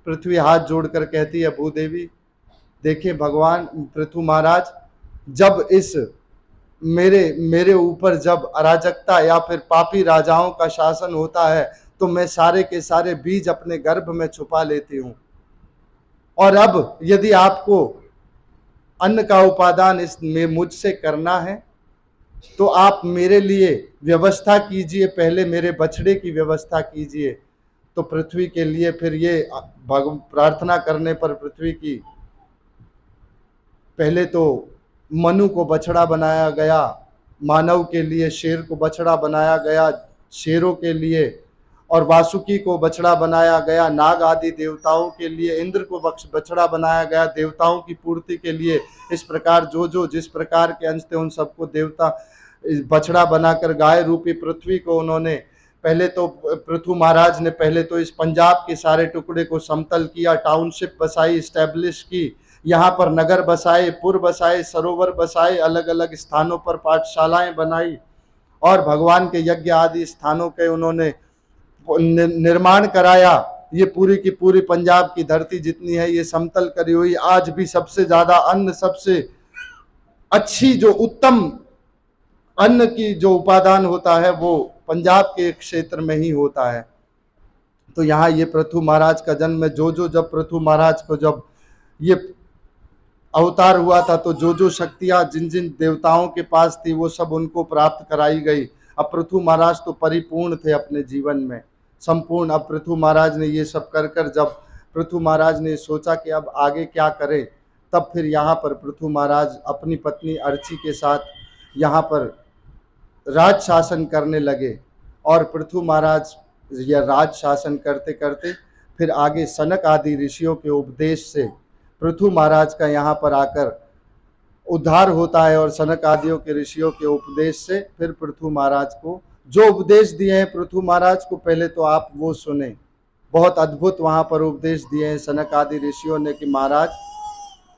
पृथ्वी हाथ जोड़कर कहती है, भूदेवी देखिए भगवान, पृथु महाराज जब इस मेरे ऊपर जब अराजकता या फिर पापी राजाओं का शासन होता है तो मैं सारे के सारे बीज अपने गर्भ में छुपा लेती हूं। और अब यदि आपको अन्न का उपादान इसमें मुझसे करना है तो आप मेरे लिए व्यवस्था कीजिए, पहले मेरे बछड़े की व्यवस्था कीजिए। तो पृथ्वी के लिए फिर ये प्रार्थना करने पर पृथ्वी की पहले तो मनु को बछड़ा बनाया गया, मानव के लिए शेर को बछड़ा बनाया गया, शेरों के लिए, और वासुकी को बछड़ा बनाया गया, नाग आदि देवताओं के लिए इंद्र को बछड़ा बनाया गया, देवताओं की पूर्ति के लिए। इस प्रकार जो जिस प्रकार के अंश थे उन सबको देवता बछड़ा बनाकर गाय रूपी पृथ्वी को उन्होंने पहले तो पृथु महाराज ने पहले तो इस पंजाब के सारे टुकड़े को समतल किया, टाउनशिप बसाई, स्टैब्लिश की, यहाँ पर नगर बसाए, पुर बसाए, सरोवर बसाए, अलग अलग स्थानों पर पाठशालाएं बनाई और भगवान के यज्ञ आदि स्थानों के उन्होंने निर्माण कराया। ये पूरी की पूरी पंजाब की धरती जितनी है ये समतल करी हुई। आज भी सबसे ज्यादा अन्न, सबसे अच्छी जो उत्तम अन्न की जो उपादान होता है वो पंजाब के क्षेत्र में ही होता है। तो यहाँ ये पृथु महाराज का जन्म है। जब पृथु महाराज को जब ये अवतार हुआ था तो जो शक्तियां जिन जिन देवताओं के पास थी वो सब उनको प्राप्त कराई गई। अब पृथु महाराज तो परिपूर्ण थे अपने जीवन में, संपूर्ण। अब पृथु महाराज ने ये सब कर जब पृथु महाराज ने सोचा कि अब आगे क्या करें, तब फिर यहाँ पर पृथु महाराज अपनी पत्नी अर्ची के साथ यहाँ पर राज शासन करने लगे। और पृथु महाराज यह राज शासन करते करते फिर आगे सनक आदि ऋषियों के उपदेश से पृथु महाराज का यहाँ पर आकर उद्धार होता है। और सनक आदियों के ऋषियों के उपदेश से फिर पृथु महाराज को जो उपदेश दिए हैं पृथु महाराज को, पहले तो आप वो सुने। बहुत अद्भुत वहाँ पर उपदेश दिए हैं सनक आदि ऋषियों ने कि महाराज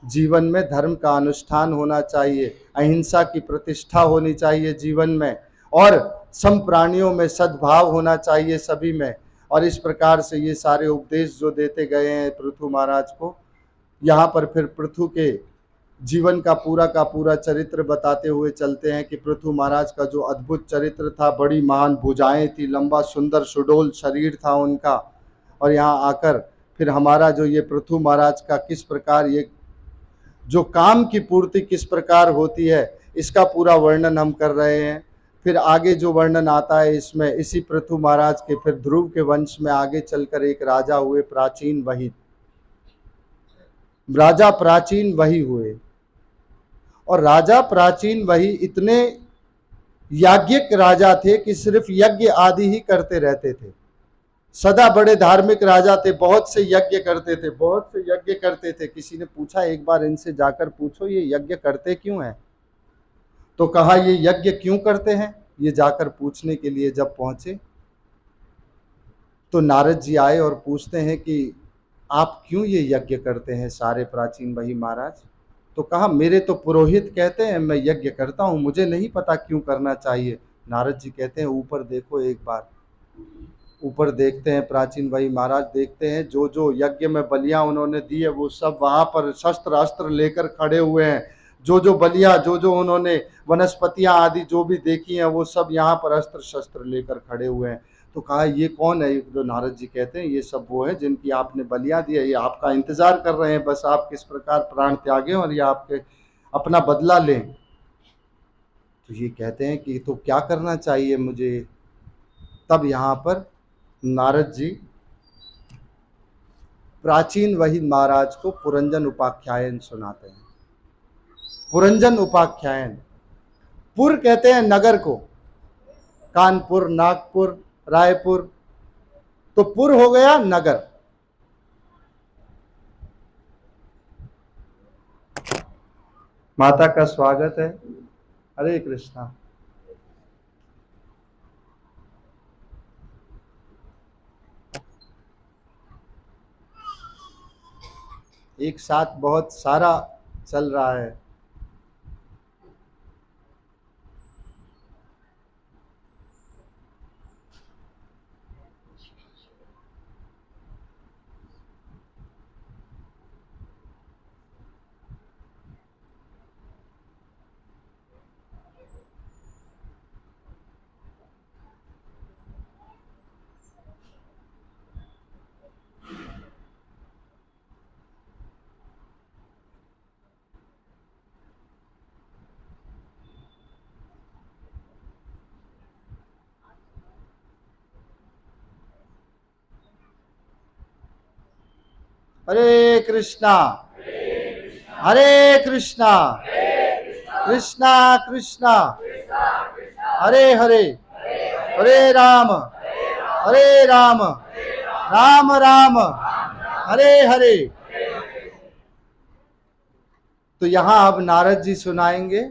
जीवन में धर्म का अनुष्ठान होना चाहिए, अहिंसा की प्रतिष्ठा होनी चाहिए जीवन में, और सम प्राणियों में सद्भाव होना चाहिए सभी में। और इस प्रकार से ये सारे उपदेश जो देते गए हैं पृथु महाराज को, यहाँ पर फिर पृथु के जीवन का पूरा चरित्र बताते हुए चलते हैं कि पृथु महाराज का जो अद्भुत चरित्र था, बड़ी महान भुजाएं थी, लंबा सुंदर सुडोल शरीर था उनका। और यहाँ आकर फिर हमारा जो ये पृथु महाराज का किस प्रकार ये जो काम की पूर्ति किस प्रकार होती है इसका पूरा वर्णन हम कर रहे हैं। फिर आगे जो वर्णन आता है इसमें इसी पृथु महाराज के फिर ध्रुव के वंश में आगे चलकर एक राजा हुए, प्राचीन वही हुए। और राजा प्राचीन वही इतने याज्ञिक राजा थे कि सिर्फ यज्ञ आदि ही करते रहते थे। सदा बड़े धार्मिक राजा थे, बहुत से यज्ञ करते थे। किसी ने पूछा एक बार इनसे जाकर पूछो ये यज्ञ करते क्यों हैं, तो कहा ये यज्ञ क्यों करते हैं। ये जाकर पूछने के लिए जब पहुंचे तो नारद जी आए और पूछते हैं कि आप क्यों ये यज्ञ करते हैं सारे प्राचीन वही महाराज। तो कहा मेरे तो पुरोहित कहते हैं मैं यज्ञ करता हूँ, मुझे नहीं पता क्यों करना चाहिए। नारद जी कहते हैं ऊपर देखो एक बार। ऊपर देखते हैं प्राचीन वही महाराज, देखते हैं जो यज्ञ में बलियां उन्होंने दी है वो सब वहाँ पर शस्त्र अस्त्र लेकर खड़े हुए हैं। जो जो बलिया, जो जो उन्होंने वनस्पतियां आदि जो भी देखी हैं, वो सब यहाँ पर अस्त्र शस्त्र लेकर खड़े हुए हैं। तो कहा ये कौन है? तो नारद जी कहते हैं ये सब वो है जिनकी आपने बलिया दिया, ये आपका इंतजार कर रहे हैं, बस आप किस प्रकार प्राण त्यागें और ये आपके अपना बदला लें। तो ये कहते हैं कि तो क्या करना चाहिए मुझे? तब यहाँ पर नारद जी प्राचीन वही महाराज को पुरंजन उपाख्यान सुनाते हैं। पुरंजन उपाख्यान, पुर कहते हैं नगर को, कानपुर, नागपुर, रायपुर, तो पुर हो गया नगर। माता का स्वागत है। हरे कृष्णा। एक साथ बहुत सारा चल रहा है। हरे कृष्णा हरे कृष्णा कृष्णा कृष्णा हरे हरे, हरे राम राम राम हरे हरे। तो यहाँ अब नारद जी सुनाएंगे।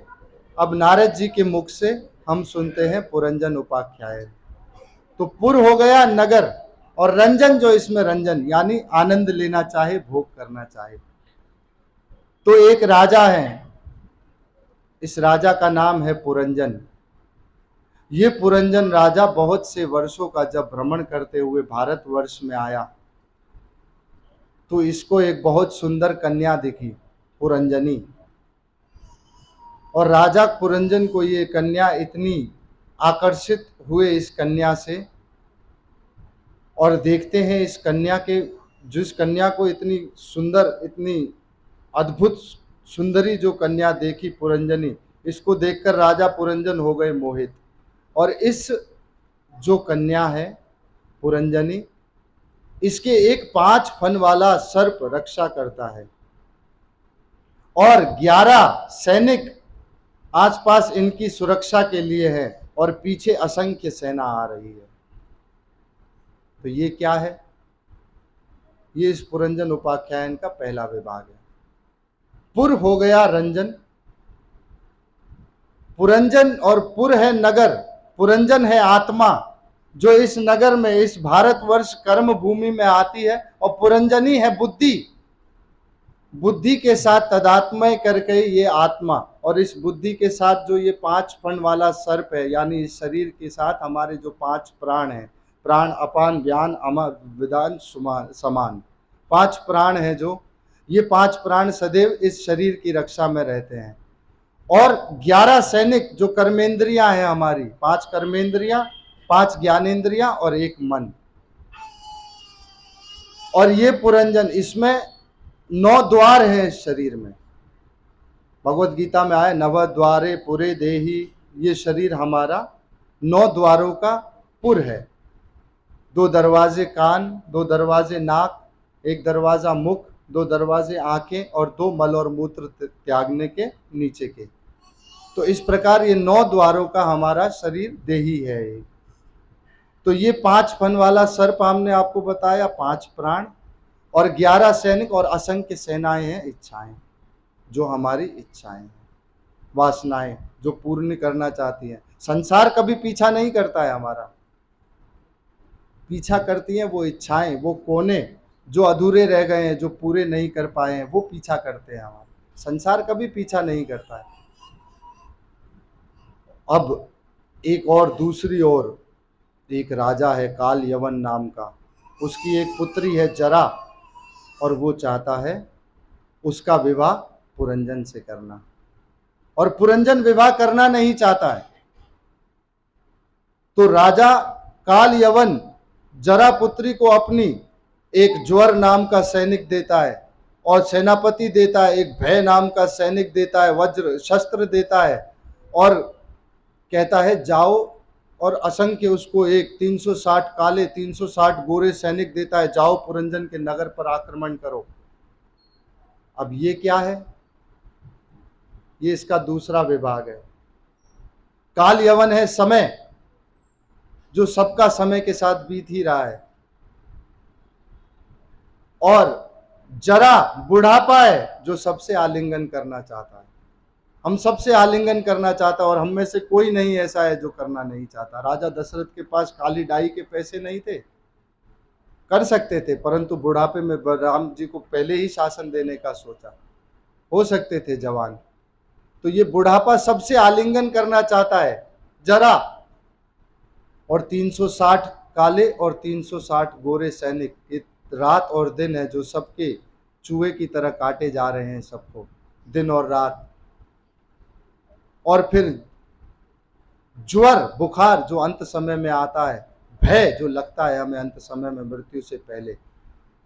अब नारद जी के मुख से हम सुनते हैं पुरंजन उपाख्यान। तो पुर हो गया नगर, और रंजन जो इसमें रंजन यानी आनंद लेना चाहे, भोग करना चाहे। तो एक राजा है, इस राजा का नाम है पुरंजन। ये पुरंजन राजा बहुत से वर्षों का जब भ्रमण करते हुए भारतवर्ष में आया, तो इसको एक बहुत सुंदर कन्या दिखी, पुरंजनी। और राजा पुरंजन को ये कन्या इतनी आकर्षित हुए इस कन्या से, और देखते हैं इस कन्या के, जिस कन्या को इतनी सुंदर, इतनी अद्भुत सुंदरी जो कन्या देखी पुरंजनी, इसको देखकर राजा पुरंजन हो गए मोहित। और इस जो कन्या है पुरंजनी, इसके एक 5 फन वाला सर्प रक्षा करता है, और 11 सैनिक आसपास इनकी सुरक्षा के लिए है, और पीछे असंख्य सेना आ रही है। तो ये क्या है? ये इस पुरंजन उपाख्यान का पहला विभाग है। पुर हो गया रंजन, पुरंजन, और पुर है नगर, पुरंजन है आत्मा जो इस नगर में, इस भारतवर्ष कर्म भूमि में आती है, और पुरंजनी है बुद्धि, बुद्धि के साथ तदात्मय करके ये आत्मा, और इस बुद्धि के साथ जो ये 5 फण वाला सर्प है, यानी इस शरीर के साथ हमारे जो 5 प्राण हैं, प्राण अपान व्यान अमर विदान समान, 5 प्राण हैं, जो ये 5 प्राण सदैव इस शरीर की रक्षा में रहते हैं। और 11 सैनिक जो कर्मेंद्रियां हैं हमारी, 5 कर्मेंद्रियां, 5 ज्ञानेंद्रियां और 1 मन। और ये पुरंजन, इसमें 9 द्वार हैं इस शरीर में। भगवत गीता में आया नव द्वारे पुरे देही, ये शरीर हमारा 9 द्वारों का पुर है। 2 दरवाजे कान, 2 दरवाजे नाक, 1 दरवाजा मुख, 2 दरवाजे आंखें, और 2 मल और मूत्र त्यागने के नीचे के। तो इस प्रकार ये 9 द्वारों का हमारा शरीर देही है। तो ये 5 फन वाला सर्प हमने आपको बताया, 5 प्राण, और 11 सैनिक, और असंख्य सेनाएं हैं, इच्छाएं, जो हमारी इच्छाएं हैं, वासनाएं जो पूर्ण करना चाहती हैं। संसार कभी पीछा नहीं करता है हमारा, पीछा करती हैं वो इच्छाएं, वो कोने जो अधूरे रह गए हैं, जो पूरे नहीं कर पाए हैं, वो पीछा करते हैं हमारा। संसार कभी पीछा नहीं करता है। अब एक और दूसरी ओर एक राजा है काल यवन नाम का, उसकी एक पुत्री है जरा, और वो चाहता है उसका विवाह पुरंजन से करना। और पुरंजन विवाह करना नहीं चाहता है। तो राजा काल यवन जरा पुत्री को अपनी एक ज्वर नाम का सैनिक देता है और सेनापति देता है, एक भय नाम का सैनिक देता है, वज्र शस्त्र देता है और कहता है जाओ, और असंख्य उसको एक 360 काले 360 गोरे सैनिक देता है, जाओ पुरंजन के नगर पर आक्रमण करो। अब ये क्या है? ये इसका दूसरा विभाग है। काल यवन है समय, जो सबका समय के साथ बीत ही रहा है, और जरा बुढ़ापा है जो सबसे आलिंगन करना चाहता है। हम सबसे आलिंगन करना चाहता है और हम में से कोई नहीं ऐसा है जो करना नहीं चाहता। राजा दशरथ के पास काली डाई के पैसे नहीं थे, कर सकते थे, परंतु बुढ़ापे में राम जी को पहले ही शासन देने का सोचा, हो सकते थे जवान। तो ये बुढ़ापा सबसे आलिंगन करना चाहता है जरा, और 360 काले और 360 गोरे सैनिक, एक रात और दिन है जो सबके चूहे की तरह काटे जा रहे हैं सबको, दिन और रात। और फिर ज्वर बुखार जो अंत समय में आता है, भय जो लगता है हमें अंत समय में मृत्यु से पहले।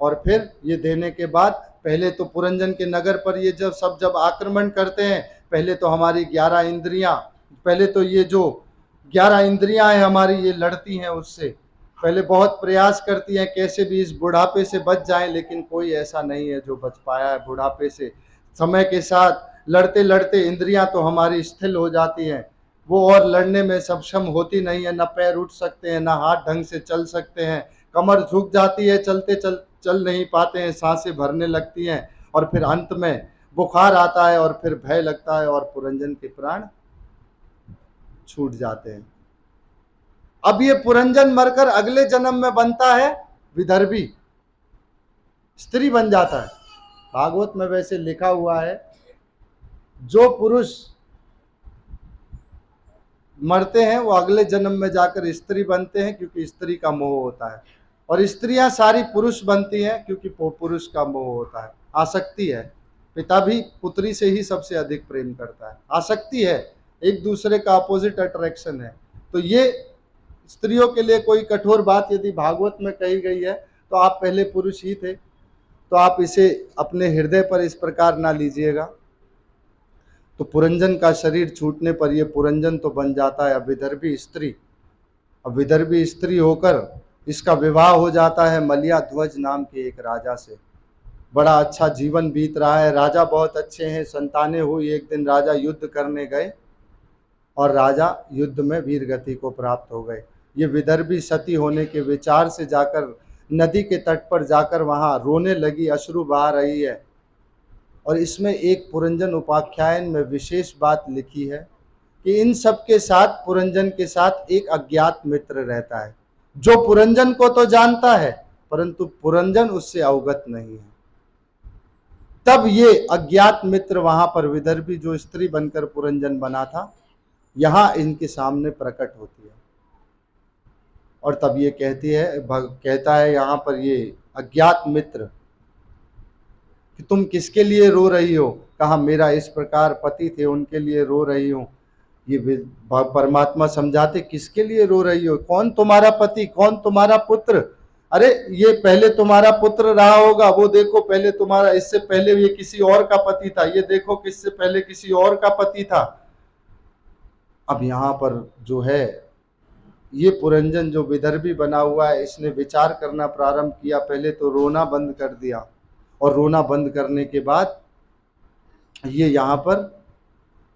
और फिर ये देने के बाद पहले तो पुरंजन के नगर पर ये जब आक्रमण करते हैं, पहले तो हमारी 11 इंद्रियां, पहले तो ये जो 11 इंद्रियां हैं हमारी, ये लड़ती हैं उससे, पहले बहुत प्रयास करती हैं कैसे भी इस बुढ़ापे से बच जाएं, लेकिन कोई ऐसा नहीं है जो बच पाया है बुढ़ापे से। समय के साथ लड़ते लड़ते इंद्रियां तो हमारी स्थिर हो जाती हैं, वो और लड़ने में सक्षम होती नहीं है, न पैर उठ सकते हैं, न हाथ ढंग से चल सकते हैं, कमर झुक जाती है, चल नहीं पाते हैं, सांसें भरने लगती हैं, और फिर अंत में बुखार आता है और फिर भय लगता है और पुरंजन के प्राण छूट जाते हैं। अब ये पुरंजन मरकर अगले जन्म में बनता है विदर्भी, स्त्री बन जाता है। भागवत में वैसे लिखा हुआ है जो पुरुष मरते हैं वो अगले जन्म में जाकर स्त्री बनते हैं, क्योंकि स्त्री का मोह होता है, और स्त्रियां सारी पुरुष बनती हैं क्योंकि पुरुष का मोह होता है, आसक्ति है। पिता भी पुत्री से ही सबसे अधिक प्रेम करता है, आसक्ति है, एक दूसरे का अपोजिट अट्रैक्शन है। तो ये स्त्रियों के लिए कोई कठोर बात यदि भागवत में कही गई है तो आप पहले पुरुष ही थे, तो आप इसे अपने हृदय पर इस प्रकार ना लीजिएगा। तो पुरंजन का शरीर छूटने पर यह पुरंजन तो बन जाता है अब विदर्भी स्त्री। अब विदर्भी स्त्री होकर इसका विवाह हो जाता है मलिया ध्वज नाम के एक राजा से। बड़ा अच्छा जीवन बीत रहा है, राजा बहुत अच्छे हैं, संतानें हुई। एक दिन राजा युद्ध करने गए और राजा युद्ध में वीर गति को प्राप्त हो गए। ये विदर्भी सती होने के विचार से जाकर नदी के तट पर जाकर वहाँ रोने लगी, अश्रु बहा रही है। और इसमें एक पुरंजन उपाख्यान में विशेष बात लिखी है कि इन सब के साथ पुरंजन के साथ एक अज्ञात मित्र रहता है जो पुरंजन को तो जानता है परंतु पुरंजन उससे अवगत नहीं है। तब ये अज्ञात मित्र वहां पर विदर्भी जो स्त्री बनकर पुरंजन बना था, यहां इनके सामने प्रकट होती है और तब ये कहता है यहाँ पर ये अज्ञात मित्र कि तुम किसके लिए रो रही हो? कहा मेरा इस प्रकार पति थे उनके लिए रो रही हूँ। ये परमात्मा समझाते किसके लिए रो रही हो, कौन तुम्हारा पति, कौन तुम्हारा पुत्र? अरे ये पहले तुम्हारा पुत्र रहा होगा, वो देखो पहले तुम्हारा, इससे पहले ये किसी और का पति था, ये देखो किससे पहले किसी और का पति था। अब यहाँ पर जो है ये पुरंजन जो विदर्भी बना हुआ है, इसने विचार करना प्रारंभ किया। पहले तो रोना बंद कर दिया और रोना बंद करने के बाद ये यहाँ पर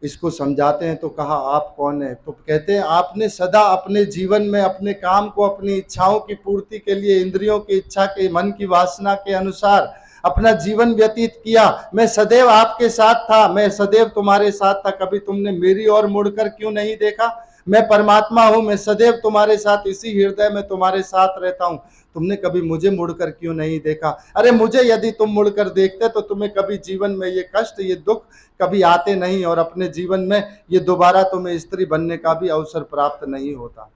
इसको समझाते हैं। तो कहा आप कौन है? तो कहते हैं आपने सदा अपने जीवन में अपने काम को अपनी इच्छाओं की पूर्ति के लिए इंद्रियों की इच्छा के, मन की वासना के अनुसार अपना जीवन व्यतीत किया। मैं सदैव आपके साथ था, मैं सदैव तुम्हारे साथ था, कभी तुमने मेरी ओर मुड़कर क्यों नहीं देखा? मैं परमात्मा हूं, मैं सदैव तुम्हारे साथ, इसी हृदय में तुम्हारे साथ रहता हूं, तुमने कभी मुझे मुड़कर क्यों नहीं देखा? अरे मुझे यदि तुम मुड़कर देखते तो तुम्हें कभी जीवन में ये कष्ट, ये दुख कभी आते नहीं और अपने जीवन में ये दोबारा तुम्हें स्त्री बनने का भी अवसर प्राप्त नहीं होता।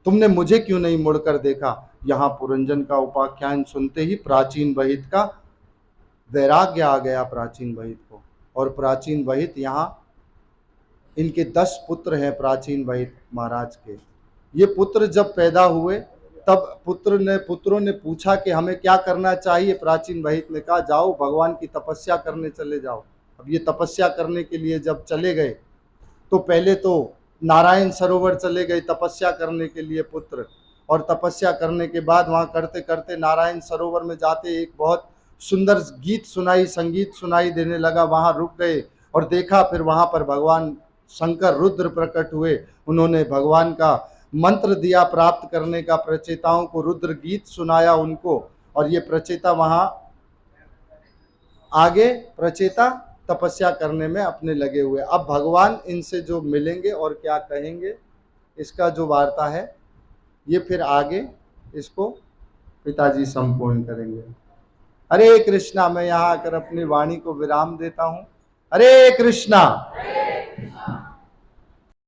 तुमने मुझे क्यों नहीं मुड़कर देखा? यहाँ पुरंजन का उपाख्यान सुनते ही प्राचीन वहित का वैराग्य आ गया प्राचीन वहित को, और प्राचीन वहित यहाँ इनके 10 पुत्र हैं प्राचीन वैद महाराज के। ये पुत्र जब पैदा हुए तब पुत्रों ने पूछा कि हमें क्या करना चाहिए। प्राचीन वैद ने कहा जाओ भगवान की तपस्या करने चले जाओ। अब ये तपस्या करने के लिए जब चले गए तो पहले तो नारायण सरोवर चले गए तपस्या करने के लिए पुत्र, और तपस्या करने के बाद वहाँ करते करते नारायण सरोवर में जाते एक बहुत सुंदर संगीत सुनाई देने लगा। वहाँ रुक गए और देखा, फिर वहाँ पर भगवान शंकर रुद्र प्रकट हुए। उन्होंने भगवान का मंत्र दिया प्राप्त करने का, प्रचेताओं को रुद्र गीत सुनाया उनको, और ये प्रचेता वहाँ आगे प्रचेता तपस्या करने में अपने लगे हुए। अब भगवान इनसे जो मिलेंगे और क्या कहेंगे, इसका जो वार्ता है ये फिर आगे इसको पिताजी संपूर्ण करेंगे। हरे कृष्णा। मैं यहाँ आकर अपनी वाणी को विराम देता हूँ। हरे कृष्णा।